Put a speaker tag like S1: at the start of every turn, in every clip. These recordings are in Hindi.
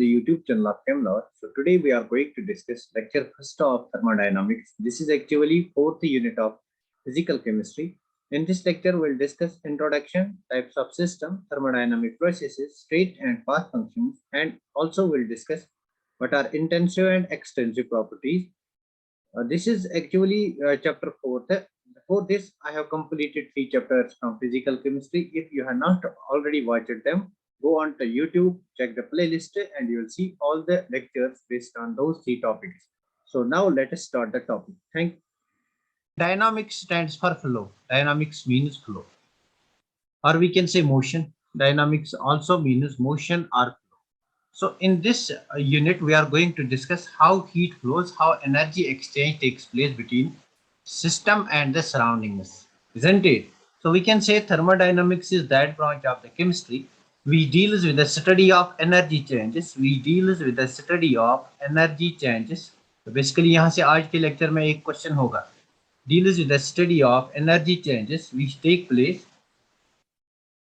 S1: the YouTube channel of ChemLaw. So today we are going to discuss lecture first of thermodynamics. This is actually fourth unit of physical chemistry. In this lecture, we'll discuss introduction, types of system, thermodynamic processes, state and path functions, and also we'll discuss what are intensive and extensive properties. This is actually chapter 4. Before this, I have completed 3 chapters from physical chemistry. If you have not already watched them, go on to YouTube, check the playlist, and you will see all the lectures based on those 3 topics. So now let us start the topic. Thank you. Dynamics stands for flow. Dynamics means flow. Or we can say motion. Dynamics also means motion or flow. So in this unit, we are going to discuss how heat flows, how energy exchange takes place between system and the surroundings, isn't it? So we can say thermodynamics is that branch of the chemistry which deals with the study of energy changes. तो basically यहाँ से आज के lecture में एक question होगा, deals with the study of energy changes which take place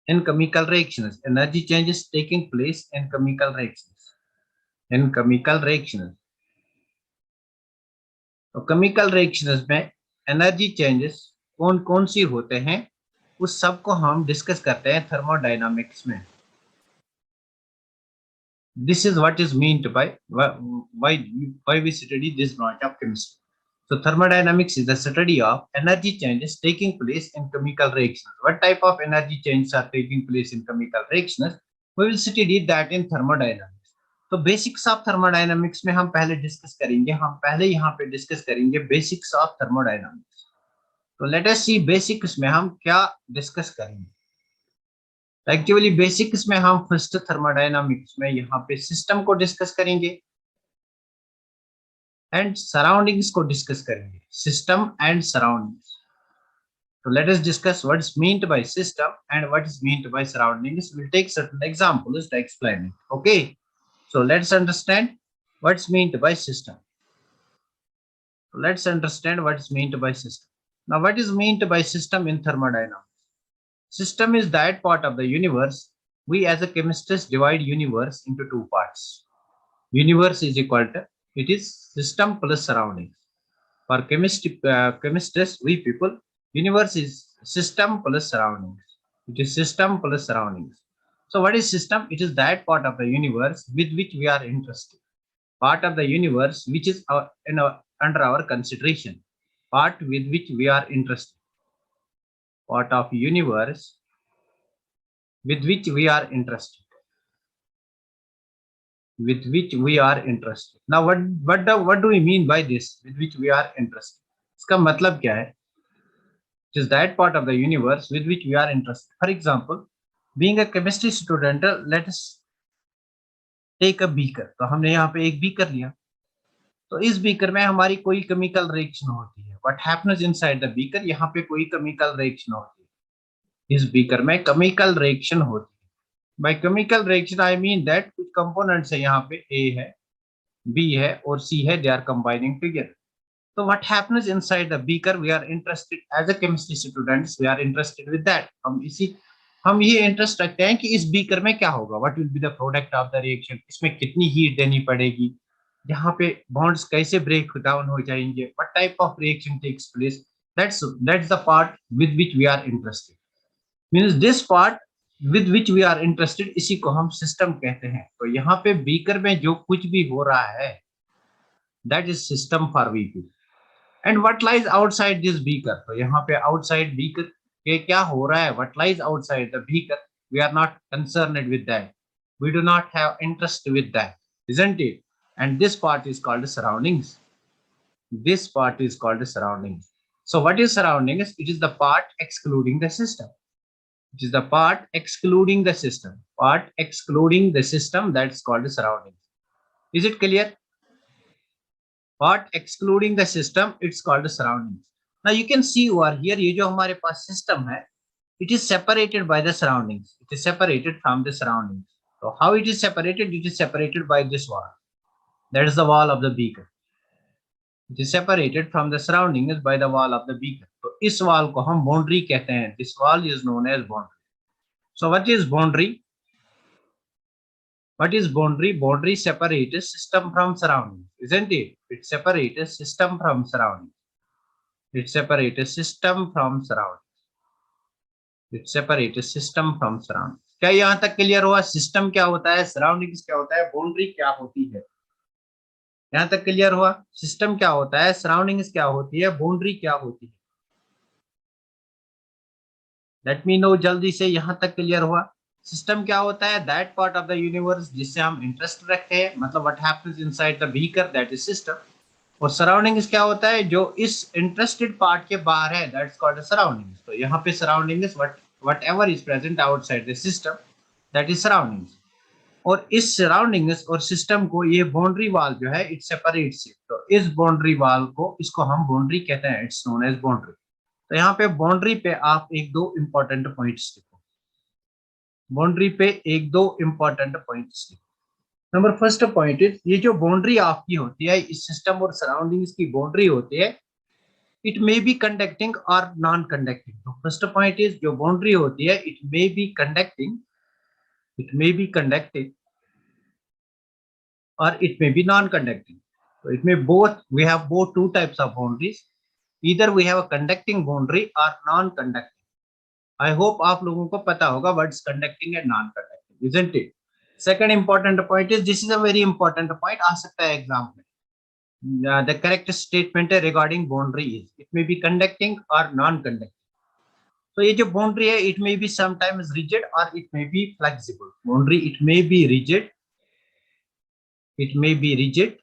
S1: in chemical reactions. Energy changes taking place in chemical reactions. तो केमिकल रिएक्शंस में एनर्जी चेंजेस कौन कौन सी होते हैं, उस सब को हम डिस्कस करते हैं थर्मोडायनामिक्स में. This is what is meant by why we study this branch of chemistry. So thermodynamics is the study of energy changes taking place in chemical reactions. What type of energy changes are taking place in chemical reactions? We will study that in thermodynamics. तो बेसिक्स ऑफ थर्मोडायनामिक्स में हम पहले डिस्कस करेंगे. हम पहले यहाँ पे डिस्कस करेंगे बेसिक्स ऑफ थर्मोडायनामिक्स. तो लेट अस सी बेसिक्स में हम क्या डिस्कस करेंगे. एक्चुअली बेसिक्स में हम फर्स्ट थर्मोडायनामिक्स में यहाँ पे सिस्टम को डिस्कस करेंगे एंड सराउंडिंग्स को डिस्कस करेंगे. System and surroundings. So let us discuss what is meant by system and what is meant by surroundings. We'll take certain examples to explain it. Okay. So let's understand what's meant by system. Let's understand what is meant by system. Now, what is meant by system in thermodynamics? System is that part of the universe. We as a chemists divide universe into 2 parts. Universe is equal to, it is system plus surroundings. For chemists, we people, universe is system plus surroundings. It is system plus surroundings. So what is system? It is that part of the universe with which we are interested. Part of the universe which is under our consideration. Part with which we are interested. Part of universe with which we are interested. With which we are interested. Now what do we mean by this? With which we are interested. इसका मतलब क्या है? It is that part of the universe with which we are interested. For example, being a chemistry student, let us take a beaker. तो हमने यहाँ पे एक बीकर लिया. तो इस बीकर में हमारी कोई केमिकल रिएक्शन होती है. What happens inside the beaker? यहाँ पे कोई केमिकल रिएक्शन होती है. इस बीकर में केमिकल रिएक्शन होती है. By chemical reaction I mean that कुछ components है, यहाँ पे A है, B है और C है. They are combining together. So what happens inside the beaker? We are interested as a chemistry students. We are interested with that. हम ये इंटरेस्ट रखते हैं कि इस बीकर में क्या होगा. What will be the product of the reaction. इसमें कितनी हीट देनी पड़ेगी, यहाँ पे बॉन्ड्स कैसे ब्रेक डाउन हो जाएंगे, what type of reaction takes place. That's the part with which we are interested. Means this part with which we are interested, इसी को हम सिस्टम कहते हैं. तो यहाँ पे बीकर में जो कुछ भी हो रहा है, that is system for we. And what lies outside this beaker. तो यहाँ पे आउटसाइड बीकर के क्या हो रहा है, what lies outside the beaker, we are not concerned with that. We do not have interest with that, isn't it? And this part is called surroundings. This part is called surroundings. So what is surroundings? It is the part excluding the system. It is the part excluding the system. Part excluding the system, that's called surroundings. Is it clear? Part excluding the system, it's called surroundings. Now you can see over here, ये जो हमारे पास system है, it is separated by the surroundings. It is separated from the surroundings. So how it is separated? It is separated by this wall. That is the wall of the beaker. It is separated from the surroundings by the wall of the beaker. तो इस wall को हम boundary कहते हैं. This wall is known as boundary. So what is boundary? What is boundary? Boundary separates system from surroundings, isn't it? It separates system from surroundings. It separates system from surroundings. It separates system from surroundings. क्या यहाँ तक क्लियर हुआ? सिस्टम क्या होता है, सराउंडिंग्स क्या होता है, बाउंड्री क्या होती है? यहाँ तक क्लियर हुआ? सिस्टम क्या होता है, सराउंडिंग्स क्या होती है, बाउंड्री क्या होती है? लेट मी नो जल्दी से, यहाँ तक क्लियर हुआ? सिस्टम क्या होता है? That part of the universe जिससे हम इंटरेस्ट रखते हैं, मतलब what happens inside the beaker, that is system. और सराउंडिंग्स क्या होता है? जो इस इंटरेस्टेड पार्ट के बाहर है, दैट्स कॉल्ड सराउंडिंग्स। तो यहाँ पे surroundings whatever is present outside the system, that is surroundings. और इस सराउंडिंग्स और सिस्टम को ये बाउंड्री वाल जो है इट सेपरेट्स इट। तो इस बाउंड्री वाल को, इसको हम बाउंड्री कहते हैं, इट्स नोन एज बाउंड्री। तो यहाँ पे बाउंड्री पे आप एक दो इंपॉर्टेंट पॉइंट्स लिखो। बाउंड्री पे एक दो इंपॉर्टेंट पॉइंट्स लिखो। नंबर फर्स्ट पॉइंट इज, ये जो बाउंड्री आपकी होती है, इस सिस्टम और सराउंडिंग्स की बाउंड्री होती है, इट मे बी कंडक्टिंग और नॉन कंडक्टिंग। तो फर्स्ट पॉइंट इज, जो बाउंड्री होती है it may be conducting, it may be conducting or it may be non-conducting. So it may both, we have both two types of boundaries. Either we have a conducting boundary or non-conducting. I hope आप लोगों को पता होगा words conducting and non-conducting, isn't it? Second important point is, this is a very important point, आ सकता है एग्जाम में। The correct statement regarding boundary is, it may be conducting or non-conducting. तो ये जो boundary है, it may be sometimes rigid or it may be flexible. Boundary it may be rigid, it may be rigid.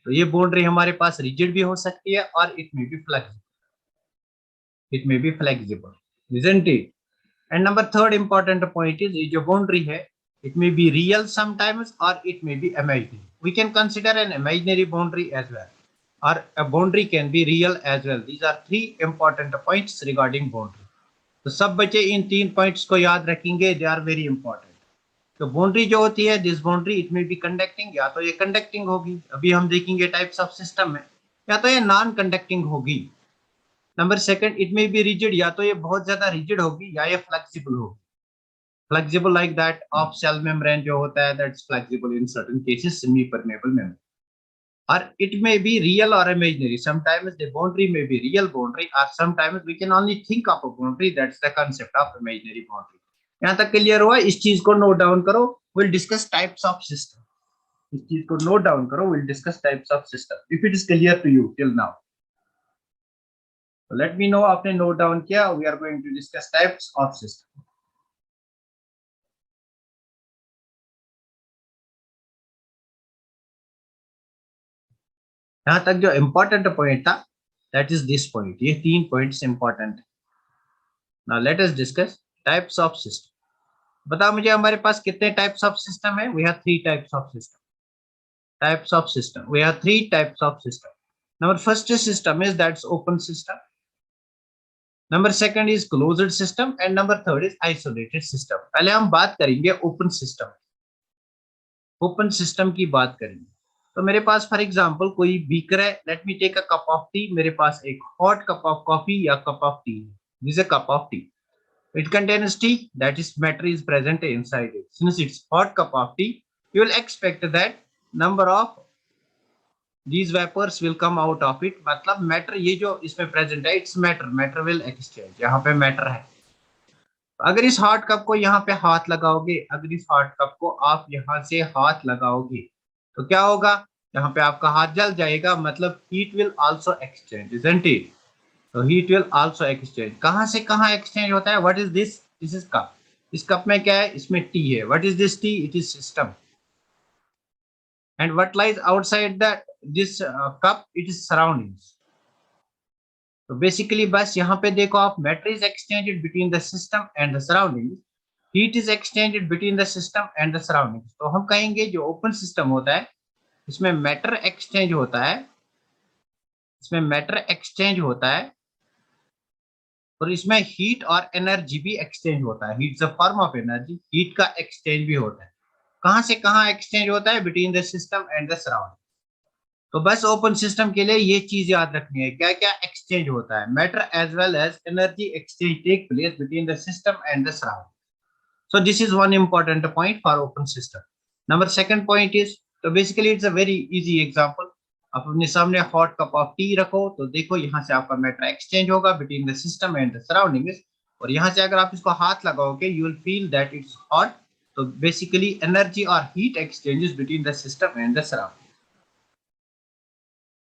S1: तो ये बाउंड्री हमारे पास रिजिड भी हो सकती है और it may be flexible, it may be flexible, isn't it? And number third important point is, ये जो बाउंड्री है it may be real sometimes or it may be imaginary. We can consider an imaginary boundary as well, or a boundary can be real as well. These are three important points regarding boundary. तो सब बच्चे इन तीन पॉइंट्स को याद रखेंगे, दे आर वेरी इंपॉर्टेंट। तो बाउंड्री जो होती है, दिस बाउंड्री इट में बी कंडक्टिंग, या तो ये कंडक्टिंग होगी, अभी हम देखेंगे टाइप्स ऑफ सिस्टम में, या तो ये नॉन कंडक्टिंग होगी। नंबर सेकंड, इट में बी रिजिड, या तो ये बहुत ज्यादा रिजिड होगी या ये फ्लेक्सिबल होगी। Flexible like that of cell membrane जो होता है, that's flexible in certain cases, semi permeable membrane. Or it may be real or imaginary. Sometimes the boundary may be real boundary, or sometimes we can only think of a boundary. That's the concept of imaginary boundary. यहाँ तक क्लियर हुआ? इस चीज को नोट डाउन करो, we'll discuss types of system. इस चीज को नोट डाउन करो, we'll discuss types of system. If it is clear to you till now, so let me know आपने नोट डाउन किया. We are going to discuss types of system. यहाँ तक जो important point था, that is this point. ये तीन points important है. Now let us discuss types of system. बताओ मुझे, हमारे पास कितने टाइप्स ऑफ सिस्टम है? We have three types of system. Types of system, we have three types of system. Number first system is that's open system. Number second is closed system and number third is isolated system. पहले हम बात करेंगे ओपन सिस्टम. ओपन सिस्टम की बात करेंगे तो मेरे पास फॉर एग्जांपल कोई बीकर है. Let me take a cup of tea. मेरे पास एक हॉट कप ऑफ कॉफी या कप ऑफ टी है. This is a cup of tea. It contains tea, that is matter is present inside it. Since it's hot cup of tea, you will expect that number of these vapors will come out of it. मतलब matter ये जो इसमें present है, it's matter, matter will exchange. यहाँ पे matter है. अगर इस हॉट कप को यहाँ पे हाथ लगाओगे, अगर इस हॉट कप को आप यहाँ से हाथ लगाओगे तो क्या होगा? यहाँ पे आपका हाथ जल जाएगा, मतलब heat will also exchange, isn't it? तो हीट विल आल्सो एक्सचेंज. कहां से कहां एक्सचेंज होता है? What is this? This is cup. इस कप में क्या है? इसमें टी है. What is this T? It is system. And what lies outside the this cup? It is surroundings. तो बेसिकली बस यहाँ पे देखो आप, matter is exchanged between the system and the surroundings. Heat is exchanged between the system and the surroundings. तो हम कहेंगे जो ओपन सिस्टम होता है इसमें मैटर एक्सचेंज होता है, इसमें मैटर एक्सचेंज होता है और इसमें हीट और एनर्जी भी एक्सचेंज होता है. Heat is a form of energy. Heat का एक्सचेंज भी होता है. कहां से कहां एक्सचेंज होता है? Between the system and the surrounding. तो बस ओपन सिस्टम के लिए ये चीज याद रखनी है, क्या क्या एक्सचेंज होता है. Matter as well as energy exchange take place between the system and the surrounding. So this is one important point for open system. Number second point is, तो basically it's a very easy example. आप अपने सामने हॉट कप ऑफ टी रखो, तो देखो यहाँ से आपका मैटर एक्सचेंज होगा between the system and the surroundings, और यहाँ से अगर आप इसको हाथ लगाओगे you will feel that it's hot. तो बेसिकली एनर्जी और heat exchanges between the system and the surrounding.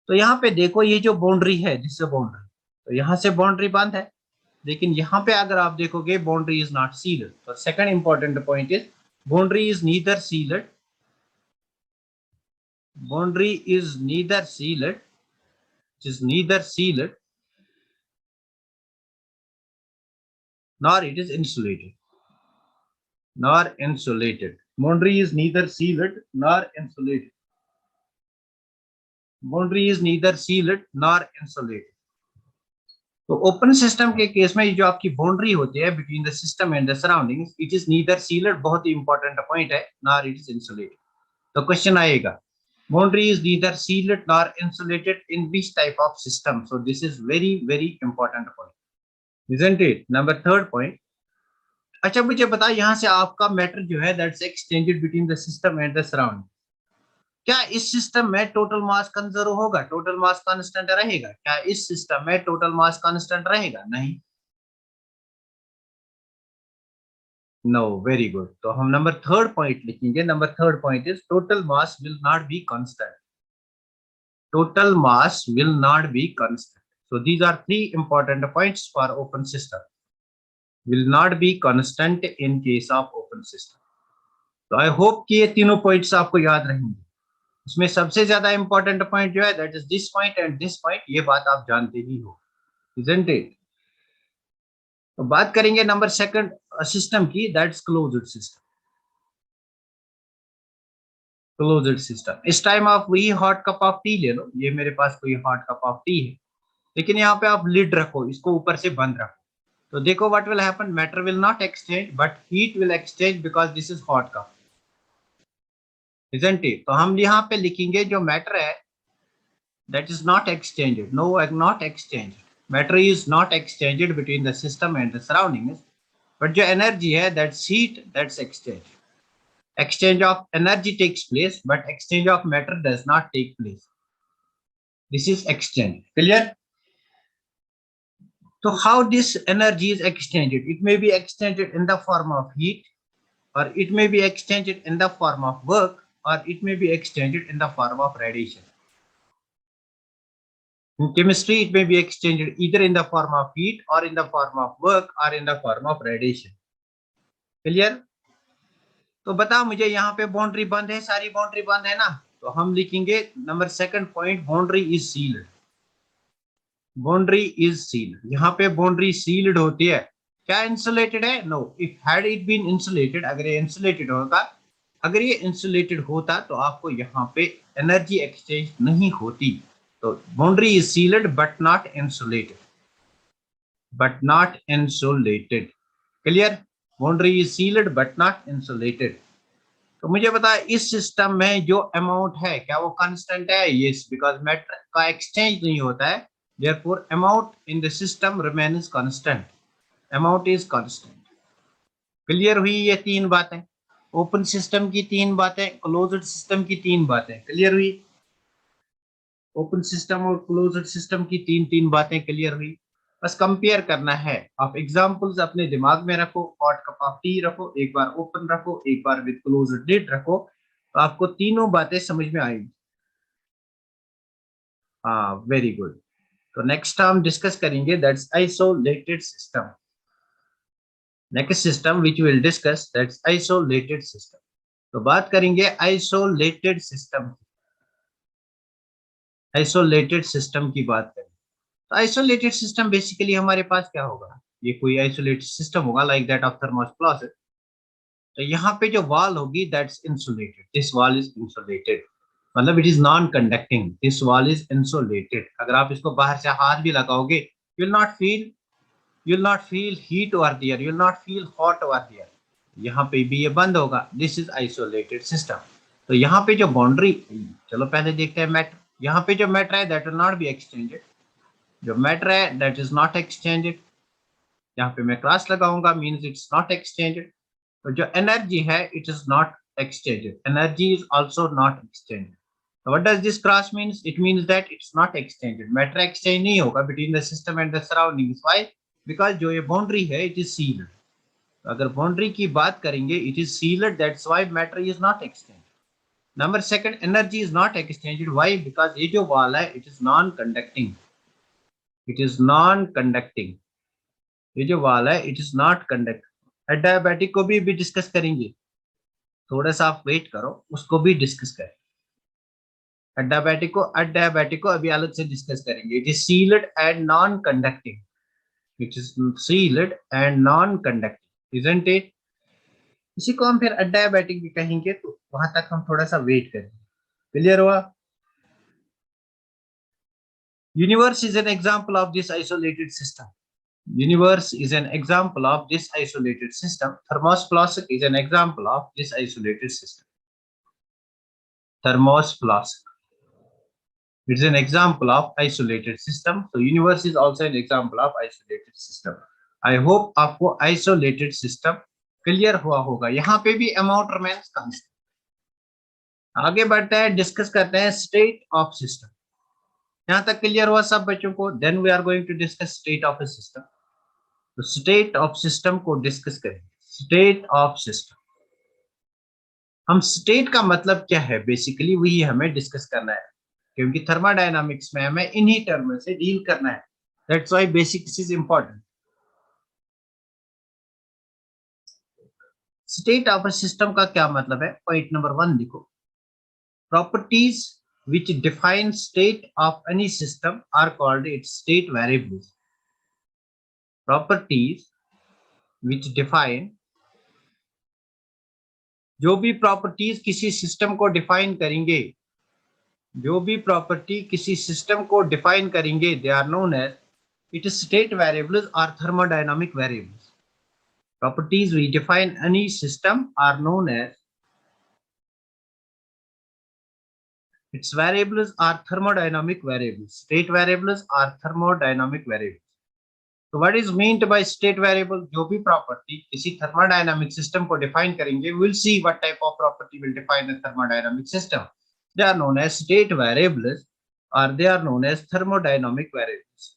S1: तो यहाँ पे देखो ये जो बाउंड्री है, दिस बाउंड्री, तो यहाँ से बाउंड्री बंद है, लेकिन यहाँ पे अगर आप देखोगे बाउंड्री इज नॉट सील्ड। तो second important point is boundary is neither sealed, boundary is neither sealed, it is neither sealed nor it is insulated, nor insulated. Boundary is neither sealed nor insulated, boundary is neither sealed nor insulated. तो ओपन सिस्टम के केस में जो आपकी बाउंड्री होती है between the system and the surroundings, it is neither sealed, बहुत ही इंपॉर्टेंट पॉइंट है, नॉर इट इज इंसुलेटेड। तो क्वेश्चन आएगा boundary is neither sealed nor insulated in which type of system? So this is very very important point, isn't it? Number third point, अच्छा मुझे बता, यहाँ से आपका मैटर जो है that's exchanged between the system and the surrounding, क्या इस सिस्टम में टोटल मास कंजर्व होगा, टोटल मास कांस्टेंट रहेगा? क्या इस सिस्टम में टोटल मास कांस्टेंट रहेगा? नहीं। No, very good. तो हम नंबर थर्ड पॉइंट लिखेंगे। Number third point is total mass will not be constant, total mass will not be constant. So these are three important points for open system. Will not be constant in case of open system. तो आई होप कि ये तीनों पॉइंट्स आपको याद रहेंगे। इसमें सबसे ज्यादा इंपॉर्टेंट पॉइंट जो है that is this point and this point, ये बात आप जानते ही हो, isn't it? तो बात करेंगे नंबर सेकंड सिस्टम की, that's closed system. Closed system, इस टाइम आप वही हॉट कप ऑफ टी ले लो, ये मेरे पास कोई हॉट कप ऑफ टी है, लेकिन यहाँ पे आप लिड रखो, इसको ऊपर से बंद रखो, तो देखो what will happen, matter will not exchange but heat will exchange because this is hot cup, isn't it? तो हम यहाँ पे लिखेंगे जो मैटर है that is not exchanged, no, not exchanged, matter is not exchanged between the system and the surroundings, but जो energy है that's heat, that's exchange. Exchange of energy takes place but exchange of matter does not take place. This is exchange. Clear? So how this energy is exchanged? It may be exchanged in the form of heat, or it may be exchanged in the form of work, or it may be exchanged in the form of radiation. In chemistry, it may be exchanged either in the form of heat, or in the form of work, or in the form of radiation. Clear? तो बता मुझे, यहाँ पे बाउंड्री बंद है, सारी बाउंड्री बंद है ना, तो हम लिखेंगे number second point, boundary is sealed. Boundary is sealed, यहाँ पे बाउंड्री सील्ड होती है, क्या इंसुलेटेड है? No, if had it been insulated, अगर ये इंसुलेटेड होगा, अगर ये इंसुलेटेड होता तो आपको यहाँ पे एनर्जी एक्सचेंज नहीं होती। तो boundary is sealed but not insulated, but not insulated. Clear? Boundary is sealed but not insulated. तो मुझे बता, इस सिस्टम में जो अमाउंट है क्या वो कांस्टेंट है? यस, बिकॉज मैटर का एक्सचेंज नहीं होता है, therefore amount in the system remains constant, amount is constant. Clear हुई ये तीन बातें? ओपन सिस्टम की तीन बातें, क्लोज्ड सिस्टम की तीन बातें क्लियर हुई? ओपन सिस्टम और क्लोज्ड सिस्टम की तीन तीन बातें क्लियर हुई? बस कंपेयर करना है। आप एग्जांपल्स अपने दिमाग में रखो, हॉट कप ऑफ टी रखो, एक बार ओपन रखो, एक बार विद क्लोज्ड लिड रखो, तो आपको तीनों बातें समझ में आएगी। हाँ, वेरी गुड। तो नेक्स्ट हम डिस्कस करेंगे that's isolated system. Next system which will discuss that's isolated system. तो बात करेंगे आइसोलेटेड सिस्टम, आइसोलेटेड सिस्टम की बात करें तो आइसोलेटेड सिस्टम बेसिकली हमारे पास क्या होगा, ये कोई आइसोलेटेड सिस्टम होगा like that of thermos closet. तो यहाँ पे जो वॉल होगी that's insulated, this wall is insulated, मतलब it is non conducting, this wall is insulated. अगर आप इसको बाहर से हाथ भी लगाओगे you will not feel, you will not feel heat over there, you will not feel hot over there, यहाँ पे भी ये बंद होगा, this is isolated system। तो यहाँ पे जो बाउंड्री, चलो पहले देखते हैं मैटर, यहाँ पे जो मैटर है that will not be exchanged, जो मैटर है that is not exchanged, यहाँ पे मैं क्रॉस लगाऊंगा means it's not exchanged। तो जो एनर्जी है it is not exchanged. Energy is also not exchanged. So what does this cross means? It means that it's not exchanged. Matter exchange नहीं होगा between the system and the surroundings. Why? Because जो ये boundary है, it is sealed. अगर boundary की बात करेंगे, it is sealed. That's why matter is not exchanged. Number second, energy is not exchanged. Why? Because ये जो wall है, it is non-conducting. It is non-conducting. ये जो wall है, it is not conducting. Adiabatic को भी डिस्कस करेंगे. थोड़ा सा आप वेट करो, उसको भी डिस्कस करें. adiabatic को अभी अलग से डिस्कस करेंगे. It is sealed and non conducting. It is sealed and non conducting, isn't it? इसी को हम फिर adiabatic भी कहेंगे, तो वहां तक हम थोड़ा सा वेट करेंगे. क्लियर हुआ? Universe is an example of this isolated system. Universe is an example of this isolated system. Thermos flask is an example of this isolated system. Thermos flask. It's an example of isolated system. So universe is also an example of isolated system. I hope आपको isolated system clear हुआ होगा. यहाँ पे भी amount remains constant. आगे बढ़ते हैं, डिस्कस करते हैं state of system. यहाँ तक क्लियर हुआ सब बच्चों को? Then we are going to discuss state of a system. तो स्टेट ऑफ सिस्टम को डिस्कस करेंगे. स्टेट ऑफ सिस्टम, हम स्टेट का मतलब क्या है बेसिकली वही हमें डिस्कस करना है, क्योंकि थर्मोडायनामिक्स में हमें इन्हीं टर्म से डील करना है. That's why basics is important. State of a system का क्या मतलब है? पॉइंट नंबर 1 देखो. Properties which define state of any system are called its state variables. Properties which define, जो भी प्रॉपर्टीज किसी सिस्टम को डिफाइन करेंगे, जो भी प्रॉपर्टी किसी सिस्टम को डिफाइन करेंगे, they are known as it state variables और thermodynamic variables. Properties we define any system are known as its variables are thermodynamic variables. State variables are thermodynamic variables. So what is meant by state variable? जो भी प्रॉपर्टी किसी थर्मोडायनामिक सिस्टम को डिफाइन करेंगे, we'll see what type of property will define a thermodynamic system. They are known as state variables or they are known as thermodynamic variables.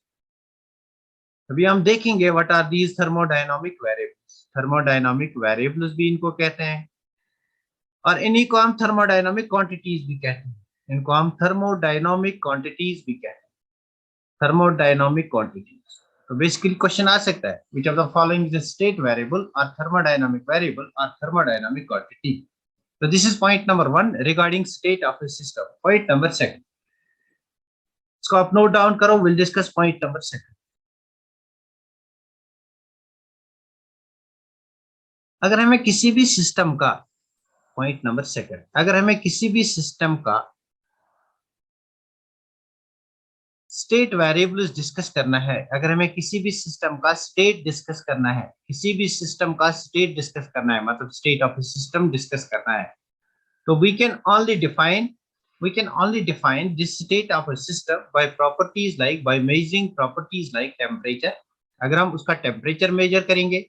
S1: अभी हम देखेंगे what are these thermodynamic variables. Thermodynamic variables भी इनको कहते हैं, और इन्हीं को हम thermodynamic quantities भी कहते हैं. इनको हम thermodynamic quantities भी कहते हैं. Thermodynamic quantities. तो बेसिकली क्वेश्चन आ सकता है, which of the following is a state variable or thermodynamic variable or thermodynamic quantity. So this is point number 1 regarding state of a system. Point number 2. इसको आप नोट डाउन करो. We'll discuss point number 2. अगर हमें किसी भी सिस्टम का, point number 2, अगर हमें किसी भी सिस्टम का स्टेट वेरिएबल्स डिस्कस करना है, अगर हमें किसी भी सिस्टम का स्टेट डिस्कस करना है, किसी भी सिस्टम का स्टेट डिस्कस करना है, मतलब state of A system discuss करना है, तो we can only define this state of a system by properties like, by measuring properties like temperature. अगर हम उसका टेम्परेचर मेजर करेंगे,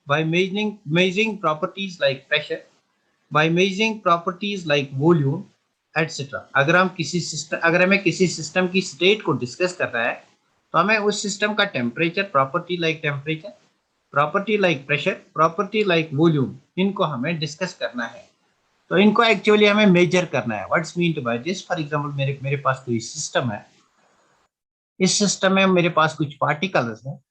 S1: by measuring properties like pressure, by measuring properties like volume, etcetera. अगर हमें किसी सिस्टम की स्टेट को डिस्कस करना है, तो हमें उस सिस्टम का temperature, property like temperature, property like pressure, property like volume, इनको हमें डिस्कस करना है. तो इनको एक्चुअली हमें मेजर करना है. What's meant by this? For example मेरे पास कोई सिस्टम है, इस सिस्टम में मेरे पास कुछ पार्टिकल्स हैं,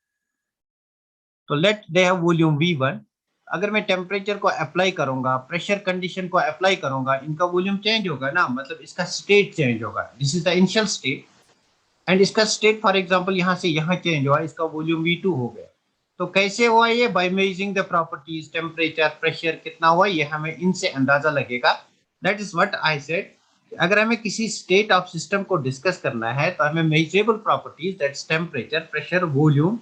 S1: तो late they have volume V1. अगर मैं टेम्परेचर को अप्लाई करूंगा, प्रेशर कंडीशन को अप्लाई करूंगा, इनका वॉल्यूम चेंज होगा ना, मतलब इसका स्टेट चेंज होगा. This is the initial state and इसका स्टेट फॉर एग्जांपल यहाँ से यहाँ चेंज हुआ, इसका वॉल्यूम V2 हो गया. तो कैसे हुआ ये? By measuring the properties, temperature, pressure कितना हुआ, ये हमें इनसे अंदाजा लगेगा. That is what I said. अगर हमें किसी स्टेट ऑफ सिस्टम को डिस्कस करना है, तो हमें measurable properties, that's temperature, pressure, volume,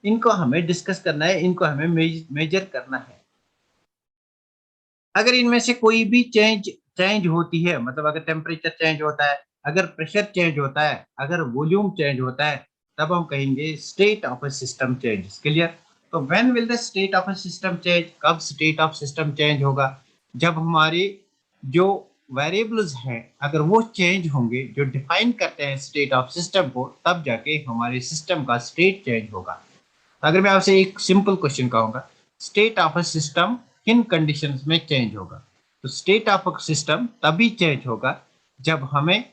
S1: इनको हमें डिस्कस करना है, इनको हमें मेजर करना है. अगर इनमें से कोई भी चेंज होती है, मतलब अगर टेम्परेचर चेंज होता है, अगर प्रेशर चेंज होता है, अगर वॉल्यूम चेंज होता है, तब हम कहेंगे state of a system change. Clear? तो when will the state of a system change? कब स्टेट ऑफ सिस्टम चेंज होगा? जब हमारे जो वेरिएबल्स हैं अगर वो चेंज होंगे, जो डिफाइन करते हैं स्टेट ऑफ सिस्टम को, तब जाके हमारे सिस्टम का स्टेट चेंज होगा। अगर मैं आपसे एक सिंपल क्वेश्चन कहूंगा, स्टेट ऑफ अ सिस्टम किन कंडीशंस में चेंज होगा, तो स्टेट ऑफ अ सिस्टम तभी चेंज होगा जब हमें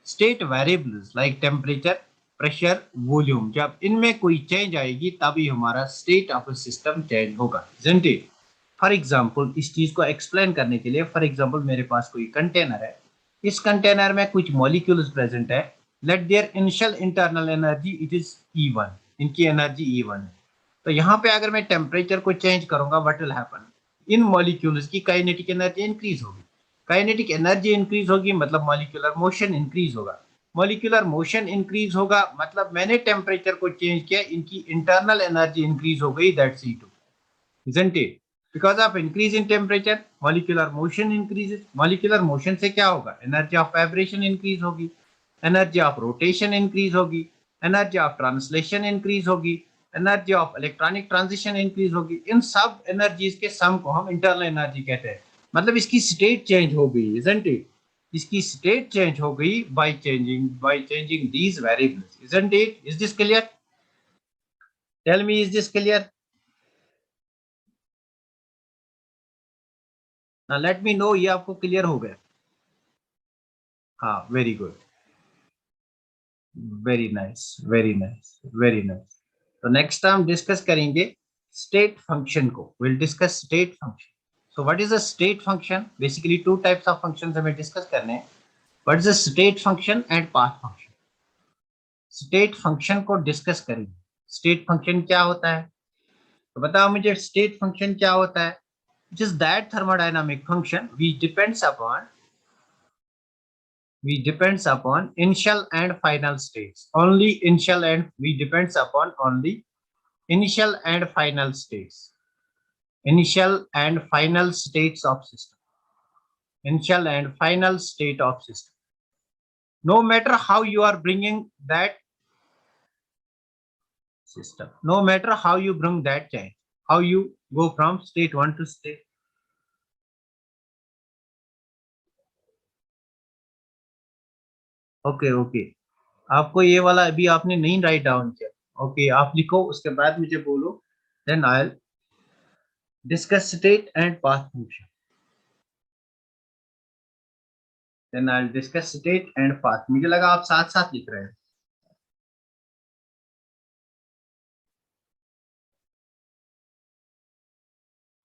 S1: state variables like temperature, pressure, volume, जब इनमें कोई चेंज आएगी तभी हमारा state of a system change होगा, isn't it? फॉर एग्जाम्पल इस चीज को एक्सप्लेन करने के लिए, फॉर एग्जाम्पल मेरे पास कोई कंटेनर है, इस कंटेनर में कुछ मॉलिक्यूल्स प्रेजेंट है, let their initial internal energy it is E1, इनकी एनर्जी E1 है। तो यहाँ पे अगर मैं टेम्परेचर को चेंज करूंगा, what will happen, in molecules की काइनेटिक एनर्जी इंक्रीज होगी। काइनेटिक एनर्जी इंक्रीज होगी मतलब मॉलिक्यूलर मोशन इंक्रीज होगा। मॉलिक्यूलर मोशन इंक्रीज होगा मतलब मैंने टेम्परेचर को चेंज किया, इनकी इंटरनल एनर्जी इंक्रीज हो गई, that's E2, isn't it? Because of increase in temperature, molecular motion increases. Molecular motion से क्या होगा, एनर्जी ऑफ वाइब्रेशन इंक्रीज होगी, एनर्जी ऑफ रोटेशन इंक्रीज होगी, एनर्जी ऑफ ट्रांसलेशन इंक्रीज होगी, energy of electronic transition increase होगी। इन सब एनर्जीज के सम को हम इंटरनल एनर्जी कहते हैं। मतलब इसकी स्टेट चेंज हो गई, isn't it? इसकी स्टेट चेंज हो गई by changing these variables, isn't it? Is this clear? Tell me, is this clear? Now let me know ये आपको क्लियर हो गया। हाँ, very good, very nice, very nice, very nice. तो नेक्स्ट हम डिस्कस करेंगे स्टेट फंक्शन को, will discuss state function. So what is a state function? Basically two types of functions हमें डिस्कस करने हैं, what is a state function and path function. State function को डिस्कस करेंगे। स्टेट फंक्शन क्या होता है, तो बताओ मुझे स्टेट फंक्शन क्या होता है? It is that thermodynamic function we depends upon initial and final states, only initial, and we depends upon only initial and final states, initial and final states of system, initial and final state of system. No matter how you are bringing that system, no matter how you bring that change, how you go from state 1 to state. Okay okay, आपको ये वाला अभी आपने नहीं राइट डाउन किया, ओके आप लिखो, उसके बाद मुझे बोलो, then I discuss state and path function, then I discuss state and path. मुझे लगा आप साथ साथ लिख रहे हैं।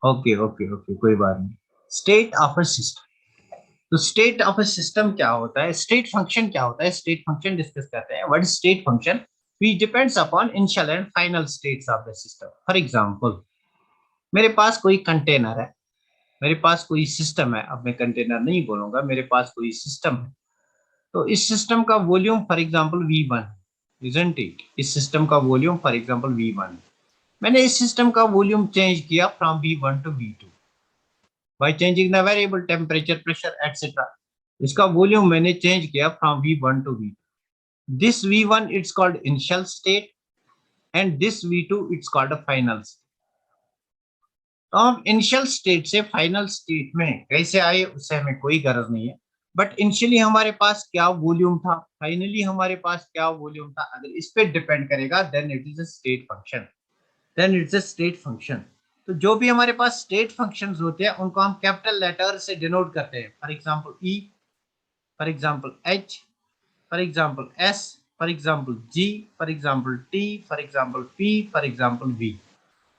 S1: ओके ओके ओके, कोई बात नहीं। स्टेट ऑफ अ सिस्टम, तो स्टेट ऑफ अ सिस्टम क्या होता है, स्टेट फंक्शन क्या होता है, स्टेट फंक्शन डिस्कस करते हैं। What is state function? We depends upon initial and final states of the system. For example मेरे पास कोई कंटेनर है, मेरे पास कोई सिस्टम है, अब मैं कंटेनर नहीं बोलूंगा, मेरे पास कोई सिस्टम है। तो इस सिस्टम का volume for example V1, isn't it? इस सिस्टम का वॉल्यूम फॉर एग्जांपल V1। मैंने इस सिस्टम का वॉल्यूम चेंज किया from V1 to V2 by changing the variable temperature, pressure etcetera. इसका वॉल्यूम मैंने चेंज किया from V1 to V2। This V1 it's called initial state and this V2 it's called a final state. तो हम इनिशियल स्टेट से फाइनल स्टेट में कैसे आए उससे हमें कोई गर्ज नहीं है, बट इनिशियली हमारे पास क्या वॉल्यूम था, फाइनली हमारे पास क्या वॉल्यूम था, अगर इस पे डिपेंड करेगा then it is a state function, then it's a state function. तो जो भी हमारे पास स्टेट फंक्शंस होते हैं उनको हम कैपिटल लेटर से डिनोट करते हैं। For example E, for example H, for example S, for example G, for example T, for example P, for example V.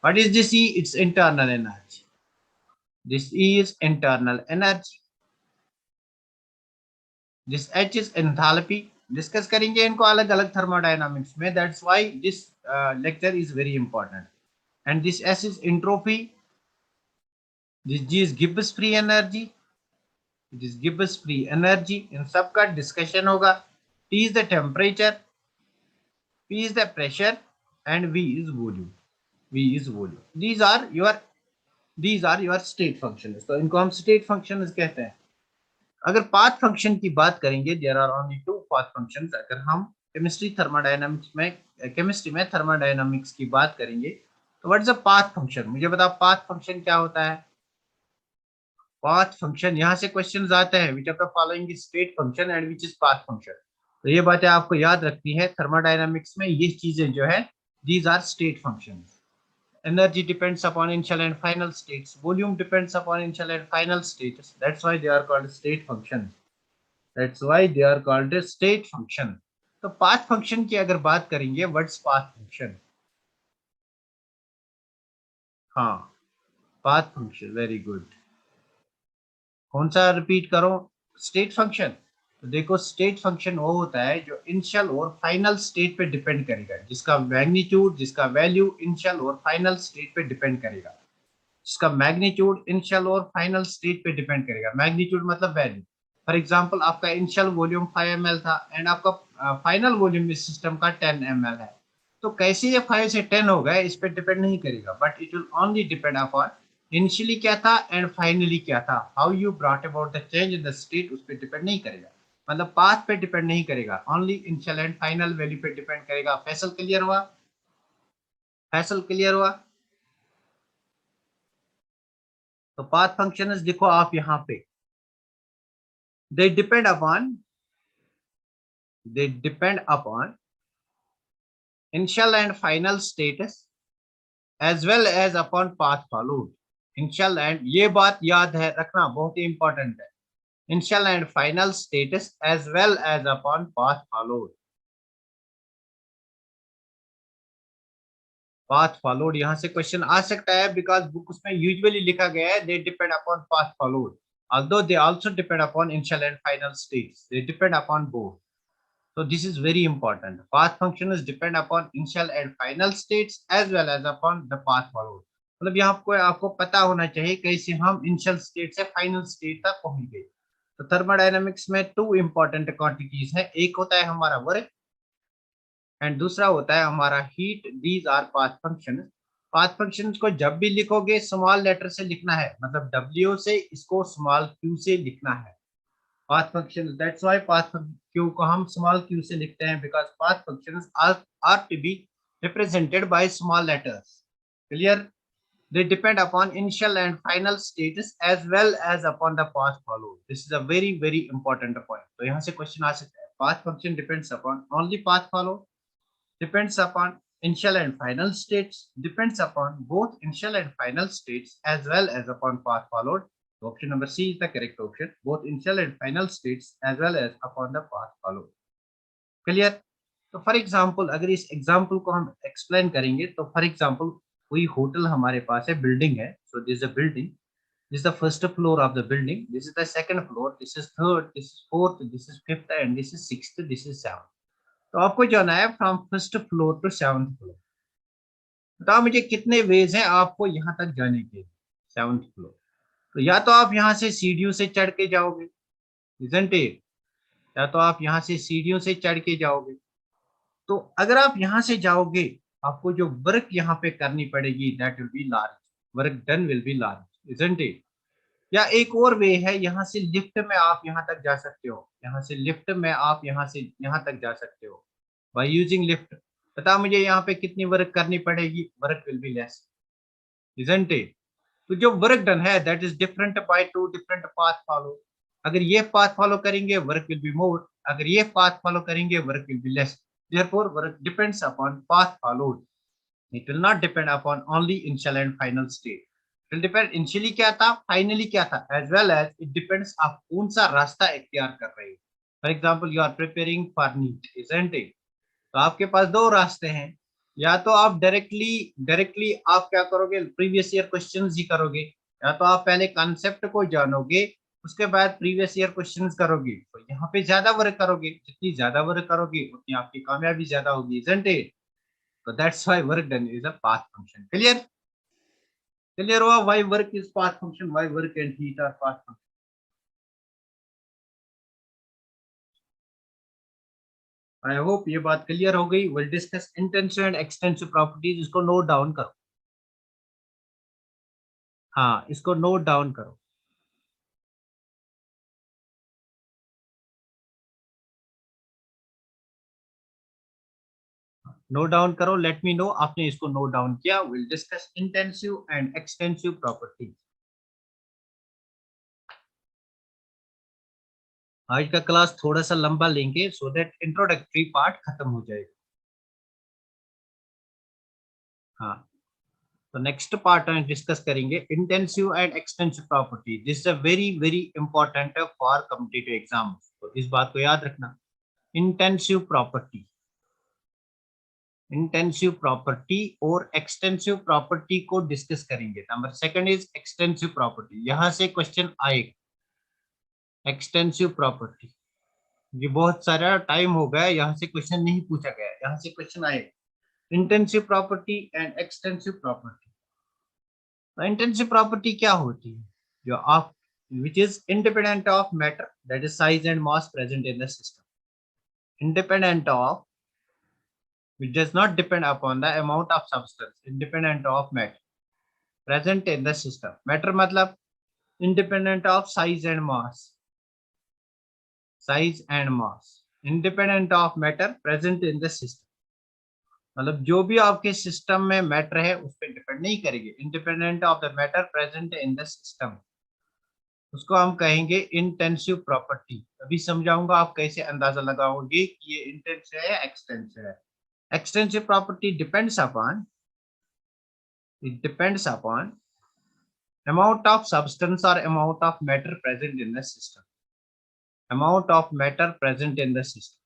S1: What is this E? It's internal energy, this E is internal energy, this H is enthalpy. Discuss करेंगे इनको अलग अलग थर्मोडायनामिक्स में, that's why this lecture is very important. And this S is entropy, this G is Gibbs free energy, it is Gibbs free energy, इन सब का डिस्कशन होगा। T is the temperature, P is the pressure, and V is volume, V is volume। these are your state functions, तो इनको हम state functions कहते हैं। अगर पाथ फंक्शन की बात करेंगे, there are only two path functions. अगर हम केमिस्ट्री में थर्मोडायनामिक्स की बात करेंगे तो what is a path function? मुझे बताओ पाथ फंक्शन क्या होता है? पाथ फंक्शन, यहाँ से क्वेश्चंस आते हैं which of the following is state function and which is path function. तो ये बातें आपको याद रखनी है थर्मोडायनामिक्स में, ये चीजें जो है these are state functions. Energy depends upon initial and final states. Volume depends upon initial and final states. That's why they are called state functions. That's why they are called a state function. तो path function की अगर बात करेंगे, what's path function? हाँ, path function, very good. कौन सा रिपीट करो? State function. तो देखो स्टेट फंक्शन वो होता है जो इनिशियल और फाइनल स्टेट पे डिपेंड करेगा, जिसका मैग्नीट्यूड, जिसका वैल्यू इनिशियल और फाइनल स्टेट पे डिपेंड करेगा। जिसका मैग्नीट्यूड इनिशियल और फाइनल स्टेट पे डिपेंड करेगा। मैग्नीट्यूड मतलब वैल्यू। फॉर एग्जांपल आपका इनिशियल वॉल्यूम 5 ml था एंड आपका फाइनल वॉल्यूम इस सिस्टम का 10 ml है। तो कैसे ये 5 से 10 हो गए इस पे डिपेंड नहीं करेगा, but it will only depend upon initially क्या था एंड फाइनली क्या था। How you brought about the change in the state उस पर डिपेंड नहीं करेगा, मतलब पाथ पे डिपेंड नहीं करेगा, only initial and final value पे डिपेंड करेगा। फैसल क्लियर हुआ? फैसल क्लियर हुआ? तो पाथ फंक्शंस देखो आप यहाँ पे, they depend upon they depend upon initial and final status as well as upon path followed। initial and, ये बात याद है रखना, बहुत ही इंपॉर्टेंट है। initial and final status as well as upon path followed। path followed यहाँ से क्वेश्चन आ सकता है बिकॉज बुक उसमें यूजुअली लिखा गया है they depend upon path followed, although they also depend upon initial and final states, they depend upon both। So this is very important. Path functions depend upon initial and final states as well as upon the path followed। मतलब यहाँ आपको आपको पता होना चाहिए कैसे हम इनिशियल स्टेट से फाइनल स्टेट तक पहुंच गए। तो थर्मोडायनामिक्स में टू इंपॉर्टेंट क्वांटिटीज है, एक होता है हमारा वर्क एंड दूसरा होता है हमारा heat. These our path function. Path function को जब भी लिखोगे स्मॉल लेटर से लिखना है, मतलब डब्ल्यू से इसको स्मॉल क्यू से लिखना है। path functions, that's why path q को हम small q से लिखते हैं because path functions are to be represented by small letters। clear? They depend upon initial and final status as well as upon the path followed। this is a very very important point। तो यहाँ से क्वेश्चन आ सकता है, path function depends upon only path followed, depends upon initial and final states, depends upon both initial and final states as well as upon path followed। So option number C is the correct option, both initial and final states as well as upon the path followed। Clear? तो फॉर एग्जाम्पल अगर इस एग्जाम्पल को हम एक्सप्लेन करेंगे, तो फॉर एग्जाम्पल कोई होटल हमारे पास है, बिल्डिंग है। So this a building, this is the first floor of the building, this is the second floor, this is third, this is fourth, this is fifth and this is sixth, this is seventh. तो आपको जाना है from first floor to seventh floor. बताओ मुझे कितने वेज हैं आपको यहाँ तक जाने के, सेवंथ फ्लोर। तो या तो आप यहाँ से सीढ़ियों से चढ़ के जाओगे, isn't it? या तो आप यहाँ से सीढ़ियों से चढ़ के जाओगे। तो अगर आप यहाँ से जाओगे, आपको जो वर्क यहाँ पे करनी पड़ेगी that will B large, work done will be large, isn't it? या एक और वे है, यहाँ से लिफ्ट में आप यहाँ तक जा सकते हो, यहाँ से लिफ्ट में आप यहाँ से यहाँ तक जा सकते हो बाय यूजिंग लिफ्ट। बता मुझे यहाँ पे कितनी वर्क करनी पड़ेगी, work will be less, isn't it? तो जो वर्क डन है that is different by two different path follow. अगर ये पाथ फॉलो करेंगे वर्क विल बी मोर, अगर ये पाथ फॉलो करेंगे work will be less. Therefore work depends upon path followed, it will not depend upon only initial and final state. It will depend initially क्या था, फाइनली क्या था, as well as it depends आप कौन सा रास्ता इख्तियार कर रहे हो। For example you are preparing for NEET, isn't it? तो आपके पास दो रास्ते हैं, या तो आप डायरेक्टली डायरेक्टली आप क्या करोगे, प्रीवियस ईयर क्वेश्चंस ही करोगे, या तो आप पहले कॉन्सेप्ट को जानोगे उसके बाद प्रीवियस ईयर क्वेश्चंस करोगे। तो यहाँ पे ज्यादा वर्क करोगे, जितनी ज्यादा वर्क करोगे उतनी आपकी कामयाबी ज्यादा होगी, isn't it? So that's why work done is a path function। Clear? Clear हुआ why work is path function, why work and heat are path function? I hope ये बात क्लियर हो गई। Will discuss intensive and extensive properties, इसको नोट डाउन करो। हाँ, इसको नोट डाउन करो। नोट डाउन करो, लेट मी नो आपने इसको नोट डाउन किया। Will discuss intensive and extensive properties. आज का क्लास थोड़ा सा लंबा लेंगे सो दैट इंट्रोडक्टरी पार्ट खत्म हो जाएगा। हाँ, तो नेक्स्ट पार्ट में डिस्कस करेंगे intensive and extensive property. This is a very very important for competitive exam, तो इस बात को याद रखना। इंटेंसिव प्रॉपर्टी, इंटेंसिव प्रॉपर्टी और एक्सटेंसिव प्रॉपर्टी को डिस्कस करेंगे। Number second is extensive property, यहां से क्वेश्चन आएगा। एक्सटेंसिव प्रॉपर्टी, ये बहुत सारा टाइम हो गया यहाँ से क्वेश्चन नहीं पूछा गया, यहाँ से क्वेश्चन आएगा। Intensive property and extensive property. Intensive property क्या होती है? जो आप which is independent of matter, that is size and mass present in the system. Independent of, which does not depend upon the amount of substance, independent of matter present in the system. Matter मतलब independent of size and mass, size and mass, independent of matter present in the system. मतलब जो भी आपके सिस्टम में मैटर है उस पर डिपेंड नहीं करेगी, independent of the matter present in the system, उसको हम कहेंगे इंटेंसिव प्रॉपर्टी। अभी समझाऊंगा आप कैसे अंदाजा लगाओगे कि ये इंटेंसिव है या एक्सटेंसिव है। Extensive property depends upon, it depends upon amount of substance or amount of matter present in the system, amount of matter present in the system,